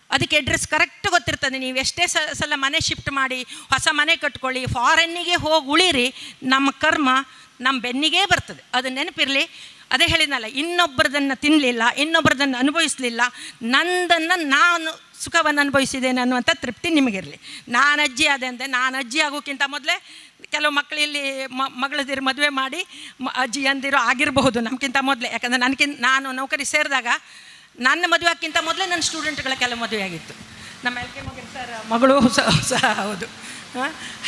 ಅದಕ್ಕೆ ಅಡ್ರೆಸ್ ಕರೆಕ್ಟ್ ಗೊತ್ತಿರ್ತದೆ. ನೀವು ಎಷ್ಟೇ ಸಲ ಮನೆ ಶಿಫ್ಟ್ ಮಾಡಿ, ಹೊಸ ಮನೆ ಕಟ್ಕೊಳ್ಳಿ, ಫಾರಿನ್ನಿಗೆ ಹೋಗಿ ಉಳಿರಿ, ನಮ್ಮ ಕರ್ಮ ನಮ್ಮ ಬೆನ್ನಿಗೇ ಬರ್ತದೆ. ಅದು ನೆನಪಿರಲಿ. ಅದೇ ಹೇಳಿದ್ನಲ್ಲ, ಇನ್ನೊಬ್ಬರದನ್ನು ತಿನ್ನಲಿಲ್ಲ, ಇನ್ನೊಬ್ಬರದನ್ನು ಅನುಭವಿಸಲಿಲ್ಲ, ನಂದನ್ನು ನಾನು ಸುಖವನ್ನು ಅನುಭವಿಸಿದ್ದೇನೆ ಅನ್ನುವಂಥ ತೃಪ್ತಿ ನಿಮಗಿರಲಿ. ನಾನು ಅಜ್ಜಿ ಆದೆ ಅಂತೆ, ನಾನು ಅಜ್ಜಿ ಆಗೋಕ್ಕಿಂತ ಮೊದಲೇ ಕೆಲವು ಮಕ್ಕಳಲ್ಲಿ ಮಗಳದಿರು ಮದುವೆ ಮಾಡಿ ಅಜ್ಜಿ ಅಂದಿರೋ ಆಗಿರಬಹುದು ನಮಗಿಂತ ಮೊದಲೇ. ಯಾಕಂದರೆ ನಾನು ನೌಕರಿ ಸೇರಿದಾಗ ನನ್ನ ಮದುವೆ ಆಗೋಕ್ಕಿಂತ ಮೊದಲೇ ನನ್ನ ಸ್ಟೂಡೆಂಟ್ಗಳ ಕೆಲವು ಮದುವೆ ಆಗಿತ್ತು. ನಮ್ಮ LK ಮಗನ್ ಸರ್ ಮಗಳು ಸಹ ಹೌದು.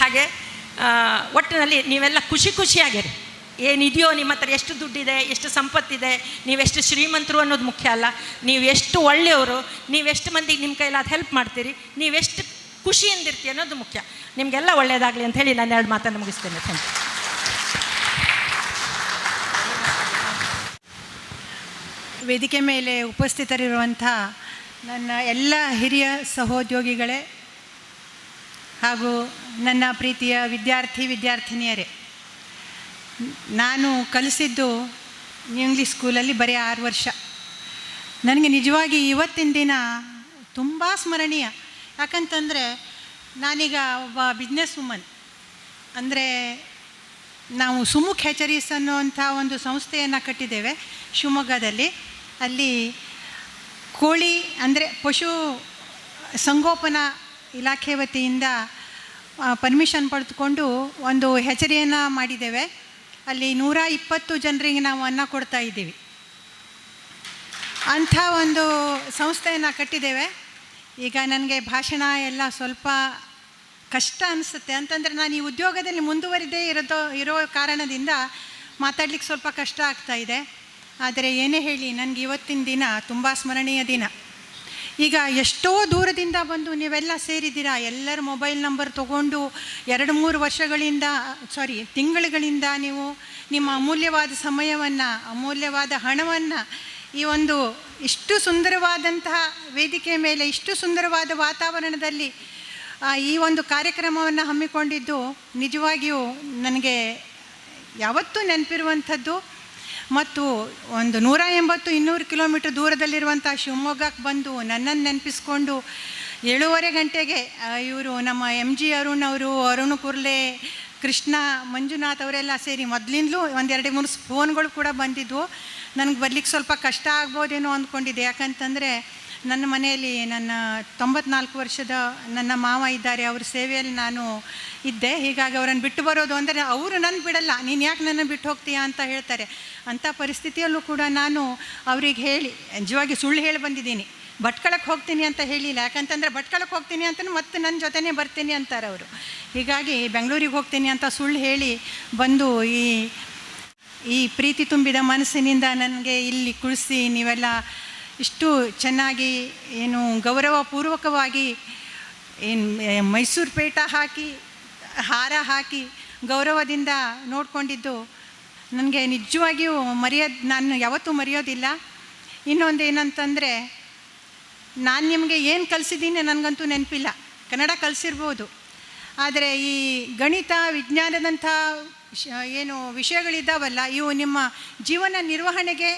ಹಾಗೆ ಒಟ್ಟಿನಲ್ಲಿ ನೀವೆಲ್ಲ ಖುಷಿಯಾಗಿರಿ. ಏನಿದೆಯೋ ನಿಮ್ಮ ಹತ್ರ, ಎಷ್ಟು ದುಡ್ಡಿದೆ, ಎಷ್ಟು ಸಂಪತ್ತಿದೆ, ನೀವೆಷ್ಟು ಶ್ರೀಮಂತರು ಅನ್ನೋದು ಮುಖ್ಯ ಅಲ್ಲ. ನೀವೆಷ್ಟು ಒಳ್ಳೆಯವರು, ನೀವೆಷ್ಟು ಮಂದಿಗೆ ನಿಮ್ಮ ಕೈಲಾದ ಹೆಲ್ಪ್ ಮಾಡ್ತೀರಿ, ನೀವೆಷ್ಟು ಖುಷಿಯಿಂದಿರ್ತೀವಿ ಅನ್ನೋದು ಮುಖ್ಯ. ನಿಮಗೆಲ್ಲ ಒಳ್ಳೆಯದಾಗಲಿ ಅಂತ ಹೇಳಿ ನಾನು 2 ಮಾತನ್ನು ಮುಗಿಸ್ತೇನೆ. Thank you. ವೇದಿಕೆ ಮೇಲೆ ಉಪಸ್ಥಿತರಿರುವಂಥ ನನ್ನ ಎಲ್ಲ ಹಿರಿಯ ಸಹೋದ್ಯೋಗಿಗಳೇ ಹಾಗೂ ನನ್ನ ಪ್ರೀತಿಯ ವಿದ್ಯಾರ್ಥಿನಿಯರೇ, ನಾನು ಕಲಿಸಿದ್ದು ಇಂಗ್ಲೀಷ್ ಸ್ಕೂಲಲ್ಲಿ ಬರೀ 6 ವರ್ಷ. ನನಗೆ ನಿಜವಾಗಿ ಇವತ್ತಿನ ದಿನ ತುಂಬ ಸ್ಮರಣೀಯ. ಯಾಕಂತಂದರೆ ನಾನೀಗ ಒಬ್ಬ ಬಿಸ್ನೆಸ್ ವುಮನ್. ಅಂದರೆ ನಾವು ಸುಮುಖ್ ಹ್ಯಾಚರೀಸ್ ಅನ್ನುವಂಥ ಒಂದು ಸಂಸ್ಥೆಯನ್ನು ಕಟ್ಟಿದ್ದೇವೆ ಶಿವಮೊಗ್ಗದಲ್ಲಿ. ಅಲ್ಲಿ ಕೋಳಿ ಅಂದರೆ ಪಶು ಸಂಗೋಪನಾ ಇಲಾಖೆ ವತಿಯಿಂದ ಪರ್ಮಿಷನ್ ಪಡೆದುಕೊಂಡು ಒಂದು ಹ್ಯಾಚರಿಯನ್ನು ಮಾಡಿದ್ದೇವೆ. ಅಲ್ಲಿ 120 ಜನರಿಗೆ ನಾವು ಅನ್ನ ಕೊಡ್ತಾ ಇದ್ದೀವಿ. ಅಂಥ ಒಂದು ಸಂಸ್ಥೆಯನ್ನು ಕಟ್ಟಿದ್ದೇವೆ. ಈಗ ನನಗೆ ಭಾಷಣ ಎಲ್ಲ ಸ್ವಲ್ಪ ಕಷ್ಟ ಅನಿಸುತ್ತೆ. ಅಂತಂದರೆ ನಾನು ಈ ಉದ್ಯೋಗದಲ್ಲಿ ಮುಂದುವರಿದೇ ಇರೋ ಕಾರಣದಿಂದ ಮಾತಾಡ್ಲಿಕ್ಕೆ ಸ್ವಲ್ಪ ಕಷ್ಟ ಆಗ್ತಾ ಇದೆ. ಆದರೆ ಏನೇ ಹೇಳಿ, ನನಗೆ ಇವತ್ತಿನ ದಿನ ತುಂಬ ಸ್ಮರಣೀಯ ದಿನ. ಈಗ ಎಷ್ಟೋ ದೂರದಿಂದ ಬಂದು ನೀವೆಲ್ಲ ಸೇರಿದ್ದೀರಾ. ಎಲ್ಲರ ಮೊಬೈಲ್ ನಂಬರ್ ತೊಗೊಂಡು 2-3 ವರ್ಷಗಳಿಂದ ತಿಂಗಳುಗಳಿಂದ ನೀವು ನಿಮ್ಮ ಅಮೂಲ್ಯವಾದ ಸಮಯವನ್ನು, ಅಮೂಲ್ಯವಾದ ಹಣವನ್ನು ಈ ಒಂದು ಇಷ್ಟು ಸುಂದರವಾದಂತಹ ವೇದಿಕೆ ಮೇಲೆ, ಇಷ್ಟು ಸುಂದರವಾದ ವಾತಾವರಣದಲ್ಲಿ ಈ ಒಂದು ಕಾರ್ಯಕ್ರಮವನ್ನು ಹಮ್ಮಿಕೊಂಡಿದ್ದು ನಿಜವಾಗಿಯೂ ನನಗೆ ಯಾವತ್ತೂ ನೆನಪಿರುವಂಥದ್ದು. ಮತ್ತು ಒಂದು 180-200 ಕಿಲೋಮೀಟ್ರ್ ದೂರದಲ್ಲಿರುವಂಥ ಶಿವಮೊಗ್ಗಕ್ಕೆ ಬಂದು ನನ್ನನ್ನು ನೆನಪಿಸ್ಕೊಂಡು 7:30 ಗಂಟೆಗೆ ಇವರು ನಮ್ಮ MG ಅರುಣ್ ಅವರು, ಅರುಣ್ ಕುರ್ಲೆ, ಕೃಷ್ಣ, ಮಂಜುನಾಥ್ ಅವರೆಲ್ಲ ಸೇರಿ ಮೊದಲಿಂದಲೂ 1-2-3 ಫೋನ್ಗಳು ಕೂಡ ಬಂದಿದ್ವು. ನನಗೆ ಬರ್ಲಿಕ್ಕೆ ಸ್ವಲ್ಪ ಕಷ್ಟ ಆಗ್ಬೋದೇನೋ ಅಂದ್ಕೊಂಡಿದ್ದೆ. ಯಾಕಂತಂದರೆ ನನ್ನ ಮನೆಯಲ್ಲಿ ನನ್ನ 94 ವರ್ಷದ ನನ್ನ ಮಾವ ಇದ್ದಾರೆ. ಅವ್ರ ಸೇವೆಯಲ್ಲಿ ನಾನು ಇದ್ದೆ. ಹೀಗಾಗಿ ಅವರನ್ನು ಬಿಟ್ಟು ಬರೋದು ಅಂದರೆ ಅವರು ನನ್ನ ಬಿಡಲ್ಲ, ನೀನು ಯಾಕೆ ನನ್ನ ಬಿಟ್ಟು ಹೋಗ್ತೀಯಾ ಅಂತ ಹೇಳ್ತಾರೆ. ಅಂಥ ಪರಿಸ್ಥಿತಿಯಲ್ಲೂ ಕೂಡ ನಾನು ಅವ್ರಿಗೆ ಹೇಳಿ, ನಿಜವಾಗಿ ಸುಳ್ಳು ಹೇಳಿ ಬಂದಿದ್ದೀನಿ. ಭಟ್ಕಳಕ್ಕೆ ಹೋಗ್ತೀನಿ ಅಂತ ಹೇಳಿಲ್ಲ. ಯಾಕಂತಂದರೆ ಭಟ್ಕಳಕ್ಕೆ ಹೋಗ್ತೀನಿ ಅಂತ ಮತ್ತೆ ನನ್ನ ಜೊತೆನೇ ಬರ್ತೀನಿ ಅಂತಾರೆ ಅವರು. ಹೀಗಾಗಿ ಬೆಂಗಳೂರಿಗೆ ಹೋಗ್ತೀನಿ ಅಂತ ಸುಳ್ಳು ಹೇಳಿ ಬಂದು ಈ ಪ್ರೀತಿ ತುಂಬಿದ ಮನಸ್ಸಿನಿಂದ ನನಗೆ ಇಲ್ಲಿ ಕುಳಿಸಿ ನೀವೆಲ್ಲ ಇಷ್ಟು ಚೆನ್ನಾಗಿ ಏನು ಗೌರವಪೂರ್ವಕವಾಗಿ ಏನು ಮೈಸೂರು ಪೇಟ ಹಾಕಿ ಹಾರ ಹಾಕಿ ಗೌರವದಿಂದ ನೋಡಿಕೊಂಡಿದ್ದು ನನಗೆ ನಿಜವಾಗಿಯೂ ನಾನು ಯಾವತ್ತೂ ಮರೆಯೋದಿಲ್ಲ. ಇನ್ನೊಂದು ಏನಂತಂದರೆ, ನಾನು ನಿಮಗೆ ಏನು ಕಲಿಸಿದ್ದೀನಿ ನನಗಂತೂ ನೆನಪಿಲ್ಲ. ಕನ್ನಡ ಕಲಿಸಿರ್ಬೋದು, ಆದರೆ ಈ ಗಣಿತ ವಿಜ್ಞಾನದಂಥ ಏನು ವಿಷಯಗಳಿದ್ದಾವಲ್ಲ, ಇವು ನಿಮ್ಮ ಜೀವನ ನಿರ್ವಹಣೆಗೆ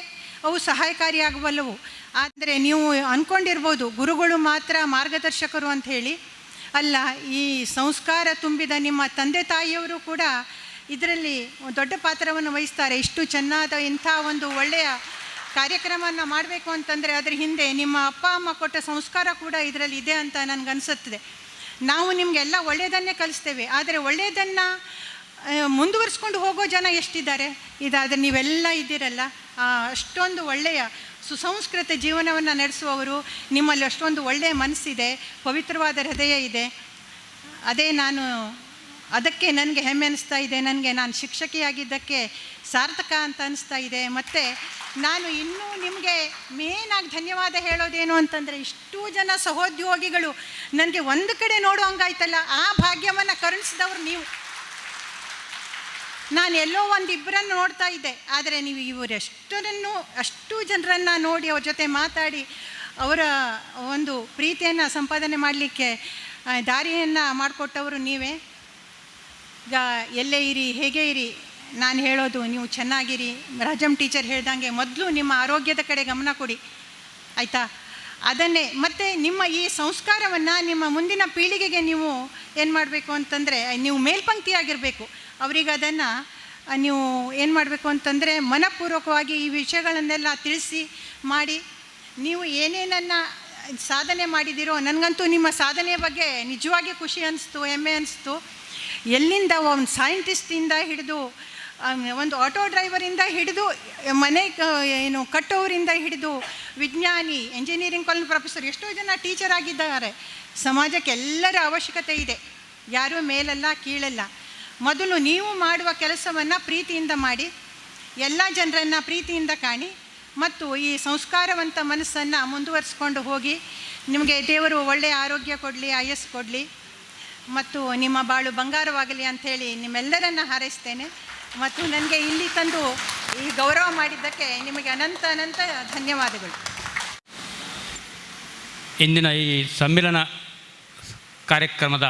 ಅವು ಸಹಾಯಕಾರಿಯಾಗಬಲ್ಲವು. ಆದರೆ ನೀವು ಅಂದ್ಕೊಂಡಿರ್ಬೋದು ಗುರುಗಳು ಮಾತ್ರ ಮಾರ್ಗದರ್ಶಕರು ಅಂತ ಹೇಳಿ. ಅಲ್ಲ, ಈ ಸಂಸ್ಕಾರ ತುಂಬಿದ ನಿಮ್ಮ ತಂದೆ ತಾಯಿಯವರು ಕೂಡ ಇದರಲ್ಲಿ ದೊಡ್ಡ ಪಾತ್ರವನ್ನು ವಹಿಸ್ತಾರೆ. ಇಷ್ಟು ಚೆನ್ನಾದ ಇಂಥ ಒಂದು ಒಳ್ಳೆಯ ಕಾರ್ಯಕ್ರಮವನ್ನು ಮಾಡಬೇಕು ಅಂತಂದರೆ ಅದರ ಹಿಂದೆ ನಿಮ್ಮ ಅಪ್ಪ ಅಮ್ಮ ಕೊಟ್ಟ ಸಂಸ್ಕಾರ ಕೂಡ ಇದರಲ್ಲಿ ಇದೆ ಅಂತ ನನಗನ್ಸುತ್ತದೆ. ನಾವು ನಿಮಗೆಲ್ಲ ಒಳ್ಳೆಯದನ್ನೇ ಕಲಿಸ್ತೇವೆ, ಆದರೆ ಒಳ್ಳೆಯದನ್ನು ಮುಂದುವರಿಸ್ಕೊಂಡು ಹೋಗೋ ಜನ ಎಷ್ಟಿದ್ದಾರೆ? ಇದಾದರೆ ನೀವೆಲ್ಲ ಇದ್ದೀರಲ್ಲ, ಅಷ್ಟೊಂದು ಒಳ್ಳೆಯ ಸುಸಂಸ್ಕೃತ ಜೀವನವನ್ನು ನಡೆಸುವವರು. ನಿಮ್ಮಲ್ಲಿ ಅಷ್ಟೊಂದು ಒಳ್ಳೆಯ ಮನಸ್ಸಿದೆ, ಪವಿತ್ರವಾದ ಹೃದಯ ಇದೆ. ಅದಕ್ಕೆ ನನಗೆ ಹೆಮ್ಮೆ ಅನ್ನಿಸ್ತಾ ಇದೆ. ನಾನು ಶಿಕ್ಷಕಿಯಾಗಿದ್ದಕ್ಕೆ ಸಾರ್ಥಕ ಅಂತ ಅನ್ನಿಸ್ತಾ ಇದೆ. ಮತ್ತು ನಾನು ಇನ್ನೂ ನಿಮಗೆ ಮೇನಾಗಿ ಧನ್ಯವಾದ ಹೇಳೋದೇನು ಅಂತಂದರೆ, ಇಷ್ಟೂ ಜನ ಸಹೋದ್ಯೋಗಿಗಳು ನನಗೆ ಒಂದು ಕಡೆ ನೋಡೋ ಹಂಗಾಯ್ತಲ್ಲ, ಆ ಭಾಗ್ಯವನ್ನು ಕರುಣಿಸಿದವರು ನೀವು. ನಾನು ಎಲ್ಲೋ ಒಂದಿಬ್ಬರನ್ನು ನೋಡ್ತಾ ಇದ್ದೆ, ಆದರೆ ನೀವು ಅಷ್ಟು ಜನರನ್ನು ನೋಡಿ ಅವ್ರ ಜೊತೆ ಮಾತಾಡಿ ಅವರ ಒಂದು ಪ್ರೀತಿಯನ್ನು ಸಂಪಾದನೆ ಮಾಡಲಿಕ್ಕೆ ದಾರಿಯನ್ನು ಮಾಡಿಕೊಟ್ಟವರು ನೀವೇ. ಈಗ ಎಲ್ಲೇ ಇರಿ, ಹೇಗೆ ಇರಿ, ನಾನು ಹೇಳೋದು ನೀವು ಚೆನ್ನಾಗಿರಿ. ರಾಜಮ್ ಟೀಚರ್ ಹೇಳ್ದಂಗೆ ಮೊದಲು ನಿಮ್ಮ ಆರೋಗ್ಯದ ಕಡೆ ಗಮನ ಕೊಡಿ, ಆಯಿತಾ? ಅದನ್ನೇ ಮತ್ತು ನಿಮ್ಮ ಈ ಸಂಸ್ಕಾರವನ್ನು ನಿಮ್ಮ ಮುಂದಿನ ಪೀಳಿಗೆಗೆ ನೀವು ಏನು ಮಾಡಬೇಕು ಅಂತಂದರೆ, ನೀವು ಮೇಲ್ಪಂಕ್ತಿಯಾಗಿರಬೇಕು. ಅವರಿಗೆ ಅದನ್ನು ನೀವು ಏನು ಮಾಡಬೇಕು ಅಂತಂದರೆ ಮನಪೂರ್ವಕವಾಗಿ ಈ ವಿಷಯಗಳನ್ನೆಲ್ಲ ತಿಳಿಸಿ ಮಾಡಿ. ನೀವು ಏನೇನನ್ನು ಸಾಧನೆ ಮಾಡಿದ್ದೀರೋ, ನನಗಂತೂ ನಿಮ್ಮ ಸಾಧನೆಯ ಬಗ್ಗೆ ನಿಜವಾಗಿ ಖುಷಿ ಅನಿಸ್ತು, ಹೆಮ್ಮೆ ಅನಿಸ್ತು. ಎಲ್ಲಿಂದ ಒಂದು ಸೈಂಟಿಸ್ಟಿಂದ ಹಿಡಿದು, ಒಂದು ಆಟೋ ಡ್ರೈವರಿಂದ ಹಿಡಿದು, ಮನೆ ಏನು ಕಟ್ಟೋರಿಂದ ಹಿಡಿದು, ವಿಜ್ಞಾನಿ, ಎಂಜಿನಿಯರಿಂಗ್ ಕಾಲೇಜ್ ಪ್ರೊಫೆಸರ್, ಎಷ್ಟೋ ಜನ ಟೀಚರ್ ಆಗಿದ್ದಾರೆ. ಸಮಾಜಕ್ಕೆ ಎಲ್ಲರ ಅವಶ್ಯಕತೆ ಇದೆ, ಯಾರೂ ಮೇಲಲ್ಲ ಕೀಳಲ್ಲ. ಮೊದಲು ನೀವು ಮಾಡುವ ಕೆಲಸವನ್ನು ಪ್ರೀತಿಯಿಂದ ಮಾಡಿ, ಎಲ್ಲ ಜನರನ್ನು ಪ್ರೀತಿಯಿಂದ ಕಾಣಿ, ಮತ್ತು ಈ ಸಂಸ್ಕಾರವಂತ ಮನಸ್ಸನ್ನು ಮುಂದುವರಿಸ್ಕೊಂಡು ಹೋಗಿ. ನಿಮಗೆ ದೇವರು ಒಳ್ಳೆಯ ಆರೋಗ್ಯ ಕೊಡಲಿ, ಆಯಸ್ಸು ಕೊಡಲಿ, ಮತ್ತು ನಿಮ್ಮ ಬಾಳು ಬಂಗಾರವಾಗಲಿ ಅಂಥೇಳಿ ನಿಮ್ಮೆಲ್ಲರನ್ನು ಹಾರೈಸ್ತೇನೆ. ಮತ್ತು ನನಗೆ ಇಲ್ಲಿ ತಂದು ಈ ಗೌರವ ಮಾಡಿದ್ದಕ್ಕೆ ನಿಮಗೆ ಅನಂತ ಧನ್ಯವಾದಗಳು. ಇಂದಿನ ಈ ಸಮ್ಮಿಲನ ಕಾರ್ಯಕ್ರಮದ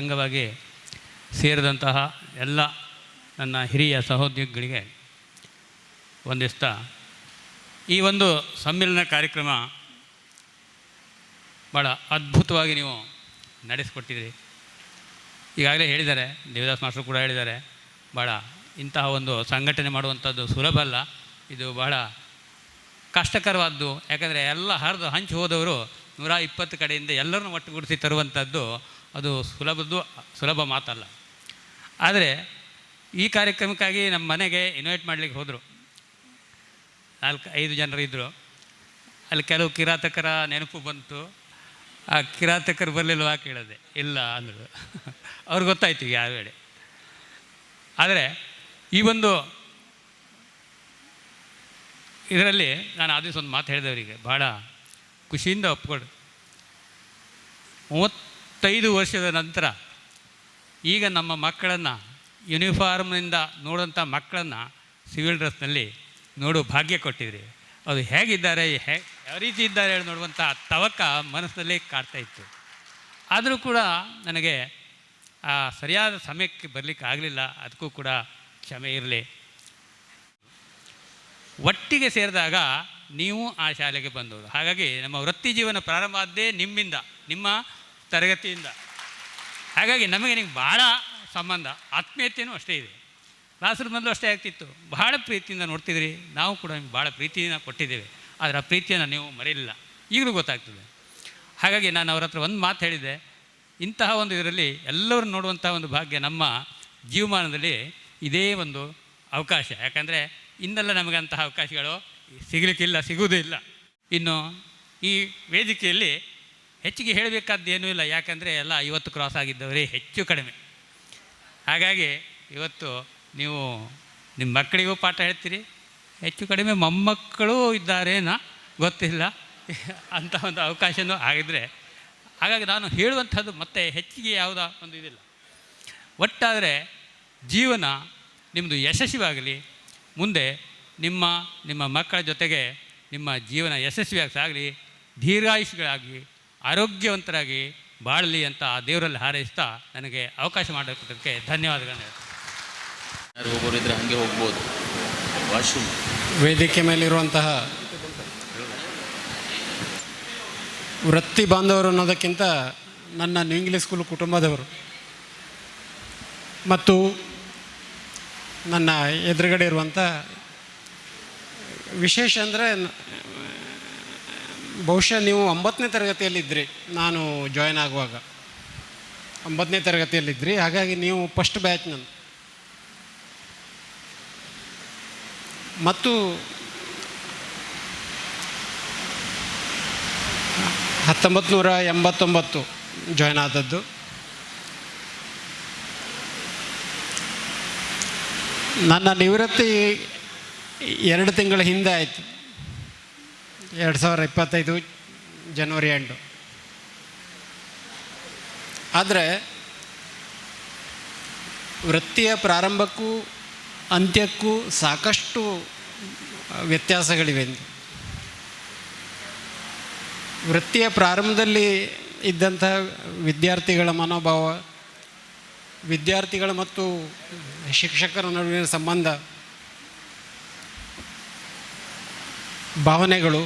ಅಂಗವಾಗಿ ಸೇರಿದಂತಹ ಎಲ್ಲ ನನ್ನ ಹಿರಿಯ ಸಹೋದ್ಯೋಗಿಗಳಿಗೆ ವಂದಿಸ್ತಾ, ಈ ಒಂದು ಸಮ್ಮಿಲನ ಕಾರ್ಯಕ್ರಮ ಭಾಳ ಅದ್ಭುತವಾಗಿ ನೀವು ನಡೆಸಿಕೊಟ್ಟಿದ್ದೀರಿ. ಈಗಾಗಲೇ ಹೇಳಿದ್ದಾರೆ, ದೇವದಾಸ್ ಮಾಸ್ಟರ್ ಕೂಡ ಹೇಳಿದ್ದಾರೆ, ಭಾಳ ಇಂತಹ ಒಂದು ಸಂಘಟನೆ ಮಾಡುವಂಥದ್ದು ಸುಲಭ ಅಲ್ಲ, ಇದು ಬಹಳ ಕಷ್ಟಕರವಾದ್ದು. ಯಾಕಂದರೆ ಎಲ್ಲ ಹರಿದು ಹಂಚಿ ಹೋದವರು 120 ಕಡೆಯಿಂದ ಎಲ್ಲರನ್ನೂ ಒಟ್ಟುಗೂಡಿಸಿ ತರುವಂಥದ್ದು ಅದು ಸುಲಭ ಮಾತಲ್ಲ. ಆದರೆ ಈ ಕಾರ್ಯಕ್ರಮಕ್ಕಾಗಿ ನಮ್ಮ ಮನೆಗೆ ಇನ್ವೈಟ್ ಮಾಡಲಿಕ್ಕೆ ಹೋದರು. 4-5 ಜನರು ಇದ್ದರು. ಅಲ್ಲಿ ಕೆಲವು ಕಿರಾತಕರ ನೆನಪು ಬಂತು. ಆ ಕಿರಾತಕರು ಬರಲಿಲ್ವಾ ಕೇಳಿದೆ, ಇಲ್ಲ ಅಂದರು. ಅವ್ರಿಗೆ ಗೊತ್ತಾಯ್ತು ಯಾವ ವೇಳೆ. ಆದರೆ ಈ ಒಂದು ಇದರಲ್ಲಿ ನಾನು ಆ ದಿವಸ ಒಂದು ಮಾತು ಹೇಳಿದವರಿಗೆ ಭಾಳ ಖುಷಿಯಿಂದ ಒಪ್ಕೊಂಡು, 35 ವರ್ಷದ ನಂತರ ಈಗ ನಮ್ಮ ಮಕ್ಕಳನ್ನು ಯೂನಿಫಾರ್ಮ್ನಿಂದ ನೋಡುವಂಥ ಮಕ್ಕಳನ್ನು ಸಿವಿಲ್ ಡ್ರೆಸ್ನಲ್ಲಿ ನೋಡೋ ಭಾಗ್ಯ ಕೊಟ್ಟಿದ್ರಿ. ಅದು ಹೇಗಿದ್ದಾರೆ, ಯಾವ ರೀತಿ ಇದ್ದಾರೆ ಹೇಳಿ ನೋಡುವಂಥ ತವಕ ಮನಸ್ಸಿನಲ್ಲಿ ಕಾಡ್ತಾಯಿತ್ತು. ಆದರೂ ಕೂಡ ನನಗೆ ಆ ಸರಿಯಾದ ಸಮಯಕ್ಕೆ ಬರಲಿಕ್ಕೆ ಆಗಲಿಲ್ಲ. ಅದಕ್ಕೂ ಕೂಡ ಕ್ಷಮೆ ಇರಲಿ. ಒಟ್ಟಿಗೆ ಸೇರಿದಾಗ ನೀವು ಆ ಶಾಲೆಗೆ ಬಂದವರು. ಹಾಗಾಗಿ ನಮ್ಮ ವೃತ್ತಿ ಜೀವನ ಪ್ರಾರಂಭ ಆದ್ದೇ ನಿಮ್ಮಿಂದ, ನಿಮ್ಮ ತರಗತಿಯಿಂದ. ಹಾಗಾಗಿ ನಮಗೆ ನಿಮ್ಗೆ ಭಾಳ ಸಂಬಂಧ, ಆತ್ಮೀಯತೆಯೂ ಅಷ್ಟೇ ಇದೆ. ಕ್ಲಾಸ್ ರೂಮ್ನಲ್ಲೂ ಅಷ್ಟೇ ಆಗ್ತಿತ್ತು. ಭಾಳ ಪ್ರೀತಿಯಿಂದ ನೋಡ್ತಿದ್ರಿ, ನಾವು ಕೂಡ ನಿಮ್ಗೆ ಭಾಳ ಪ್ರೀತಿಯನ್ನು ಕೊಟ್ಟಿದ್ದೇವೆ. ಆದರೆ ಆ ಪ್ರೀತಿಯನ್ನು ನೀವು ಮರೆಯಲಿಲ್ಲ, ಈಗಲೂ ಗೊತ್ತಾಗ್ತದೆ. ಹಾಗಾಗಿ ನಾನು ಅವ್ರ ಹತ್ರ ಒಂದು ಮಾತು ಹೇಳಿದ್ದೆ, ಇಂತಹ ಒಂದು ಇದರಲ್ಲಿ ಎಲ್ಲರೂ ನೋಡುವಂಥ ಒಂದು ಭಾಗ್ಯ ನಮ್ಮ ಜೀವಮಾನದಲ್ಲಿ ಇದೇ ಒಂದು ಅವಕಾಶ. ಯಾಕಂದರೆ ಇನ್ನೆಲ್ಲ ನಮಗಂತಹ ಅವಕಾಶಗಳು ಸಿಗಲಿಕ್ಕಿಲ್ಲ, ಸಿಗುವುದೂ ಇಲ್ಲ. ಇನ್ನು ಈ ವೇದಿಕೆಯಲ್ಲಿ ಹೆಚ್ಚಿಗೆ ಹೇಳಬೇಕಾದ್ದೇನೂ ಇಲ್ಲ, ಯಾಕಂದರೆ ಎಲ್ಲ 50 ಕ್ರಾಸ್ ಆಗಿದ್ದವರೇ ಹೆಚ್ಚು ಕಡಿಮೆ. ಹಾಗಾಗಿ ಇವತ್ತು ನೀವು ನಿಮ್ಮ ಮಕ್ಕಳಿಗೂ ಪಾಠ ಹೇಳ್ತೀರಿ, ಹೆಚ್ಚು ಕಡಿಮೆ ಮೊಮ್ಮಕ್ಕಳು ಇದ್ದಾರೇನ ಗೊತ್ತಿಲ್ಲ ಅಂಥ ಒಂದು ಅವಕಾಶವೂ ಆಗಿದ್ದರೆ. ಹಾಗಾಗಿ ನಾನು ಹೇಳುವಂಥದ್ದು ಮತ್ತೆ ಹೆಚ್ಚಿಗೆ ಯಾವುದೋ ಒಂದು ಇದಿಲ್ಲ. ಒಟ್ಟಾದರೆ ಜೀವನ ನಿಮ್ಮದು ಯಶಸ್ವಿಯಾಗಲಿ, ಮುಂದೆ ನಿಮ್ಮ ಮಕ್ಕಳ ಜೊತೆಗೆ ನಿಮ್ಮ ಜೀವನ ಯಶಸ್ವಿಯಾಗಿ ಸಾಗಲಿ, ದೀರ್ಘಾಯುಷ್ಯಗಳಾಗಿ ಆರೋಗ್ಯವಂತರಾಗಿ ಬಾಳಲಿ ಅಂತ ಆ ದೇವರಲ್ಲಿ ಹಾರೈಸ್ತಾ ನನಗೆ ಅವಕಾಶ ಮಾಡೋದಕ್ಕೆ ಧನ್ಯವಾದಗಳನ್ನು ಹೇಳ್ತೀನಿ. ಯಾರು ಹೋಗೋರಿದ್ರೆ ಹಾಗೆ ಹೋಗ್ಬೋದು. ವಾಶ್ರೂಮ್ ವೇದಿಕೆ ಮೇಲಿರುವಂತಹ ವೃತ್ತಿ ಬಾಂಧವರು ಅನ್ನೋದಕ್ಕಿಂತ ನನ್ನ ನ್ಯೂ ಇಂಗ್ಲೀಷ್ ಸ್ಕೂಲ್ ಕುಟುಂಬದವರು ಮತ್ತು ನನ್ನ ಎದುರುಗಡೆ ಇರುವಂಥ ವಿಶೇಷ ಅಂದರೆ, ಬಹುಶಃ ನೀವು 9ನೇ ತರಗತಿಯಲ್ಲಿದ್ದಿರಿ, ನಾನು ಜಾಯ್ನ್ ಆಗುವಾಗ 9ನೇ ತರಗತಿಯಲ್ಲಿದ್ದಿರಿ. ಹಾಗಾಗಿ ನೀವು ಫಸ್ಟ್ ಬ್ಯಾಚ್ ನನ್ನ. ಮತ್ತು 1989 ಜಾಯ್ನ್ ಆದದ್ದು. ನನ್ನ ನಿವೃತ್ತಿ 2 ತಿಂಗಳ ಹಿಂದೆ ಆಯಿತು, 2025 ಜನವರಿ ಎಂಡು. ಆದರೆ ವೃತ್ತಿಯ ಪ್ರಾರಂಭಕ್ಕೂ ಅಂತ್ಯಕ್ಕೂ ಸಾಕಷ್ಟು ವ್ಯತ್ಯಾಸಗಳಿವೆ. ವೃತ್ತಿಯ ಪ್ರಾರಂಭದಲ್ಲಿ ಇದ್ದಂಥ ವಿದ್ಯಾರ್ಥಿಗಳ ಮನೋಭಾವ, ವಿದ್ಯಾರ್ಥಿಗಳ ಮತ್ತು ಶಿಕ್ಷಕರ ನಡುವಿನ ಸಂಬಂಧ, ಭಾವನೆಗಳು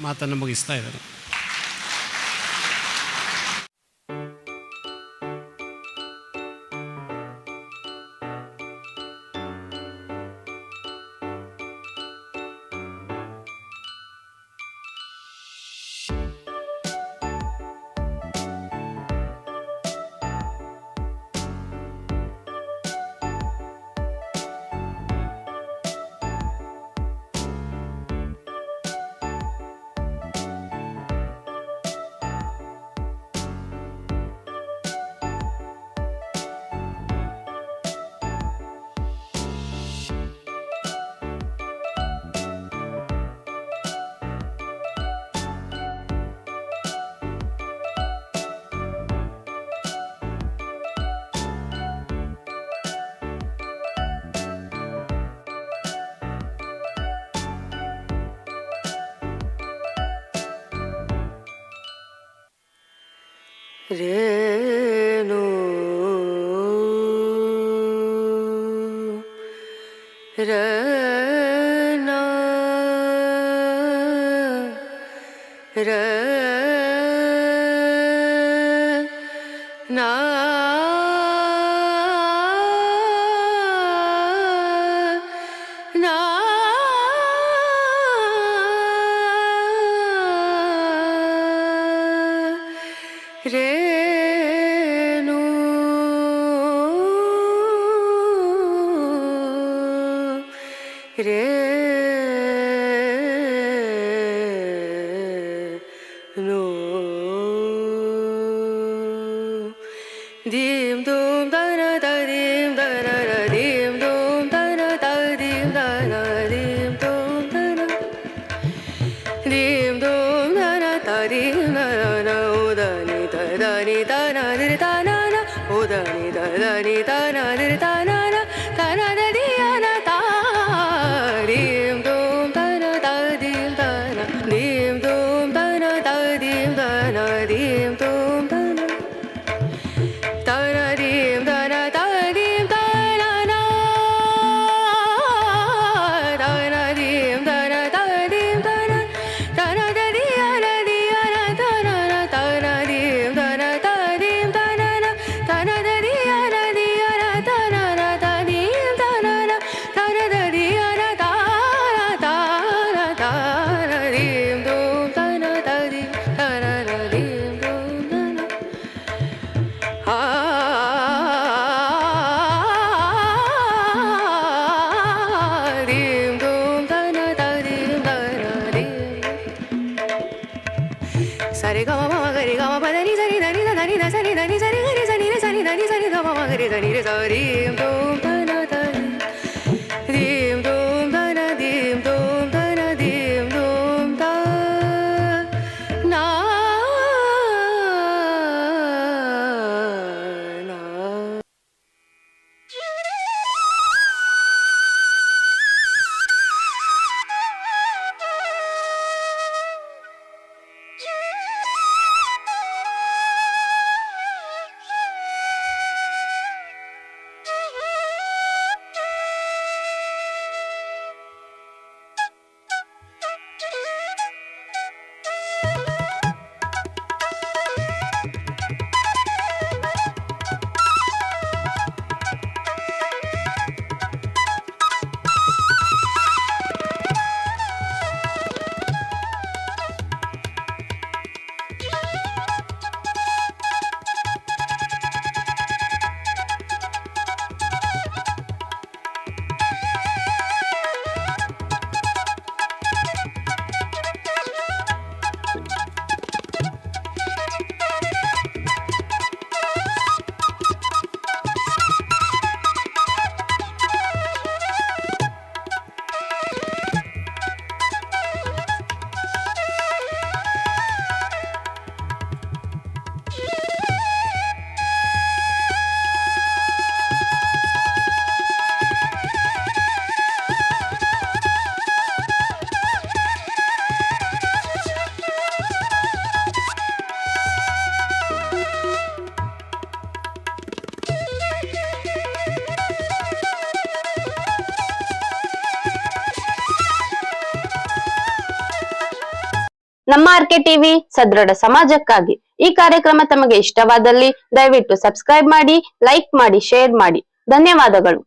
ಮಾತನ್ನು ಮುಗಿಸ್ತಾ ಇದ್ದಾರೆ. ರೇನು ರನ ರನಾ ರೇನು ರೇನು ದೀಂ ದೂಂ ದನ ದೀಂ ದನ ದೀಂ ದೂಂ ದನ ದೀಂ ದನ ದೀಂ ದೂಂ ದನ ದೀಂ ದೂಂ ದನ ದೀಂ ದನ ಉದನಿ ದನಿ ದನ ದಿರಿ ದನ ಉದನಿ ದನಿ ದನ ದಿರಿ ದನ ದನ ದಿಯನ ತಾ ದೀಂ ದೂಂ ದನ ದೀಂ ದನ ದೀಂ ದೂಂ ದನ ದೀಂ ದನ ದೀಂ ದೂಂ ದನ ದನ ದೀಂ ದನ ದೀಂ ದನ ದನ ದೀಂ ದನ ದೀಂ ದನ ದನ ದಿಯನ ದಿಯನ ದನ ದನ ದೀಂ ದನ ದೀಂ ದನ ದನ ದಿಯನ ದಿಯನ ದನ ದೀಂ ದನ ದನ ದಿಯನ ದಾನ ದಾನ ದಾನ ದೀಂ ದೂಂ ದನ ದೀಂ ದನ ದೀಂ ದೂಂ ದನ ಆ ದೀಂ ದೂಂ ದನ ದೀಂ ದನ ದೀಂ ಸರಿ ಗಮ ಮಮ ಗರಿ ಗಮ ಪದ ನಿ ಸರಿ ಧನಿ ಧನಿ ಧ ಸರಿ ಧನಿ ಸರಿ ಗರಿ ಸನಿ ರೆ ಸನಿ ಧನಿ ಸರಿ ಗಮ ಮ ಗರಿ ಧನಿ ರೆ ಸರಿ ದೂಂ ದನ ದೀಂ ದೂಂ ದನ ದೀಂ ದೂಂ ದನ ದೀಂ ನಮ್ಮ ಆರ್ಕೆ ಟಿವಿ ಸದೃಢ ಸಮಾಜಕ್ಕಾಗಿ. ಈ ಕಾರ್ಯಕ್ರಮ ತಮಗೆ ಇಷ್ಟವಾದಲ್ಲಿ ದಯವಿಟ್ಟು ಸಬ್ಸ್ಕ್ರೈಬ್ ಮಾಡಿ, ಲೈಕ್ ಮಾಡಿ, ಶೇರ್ ಮಾಡಿ. ಧನ್ಯವಾದಗಳು.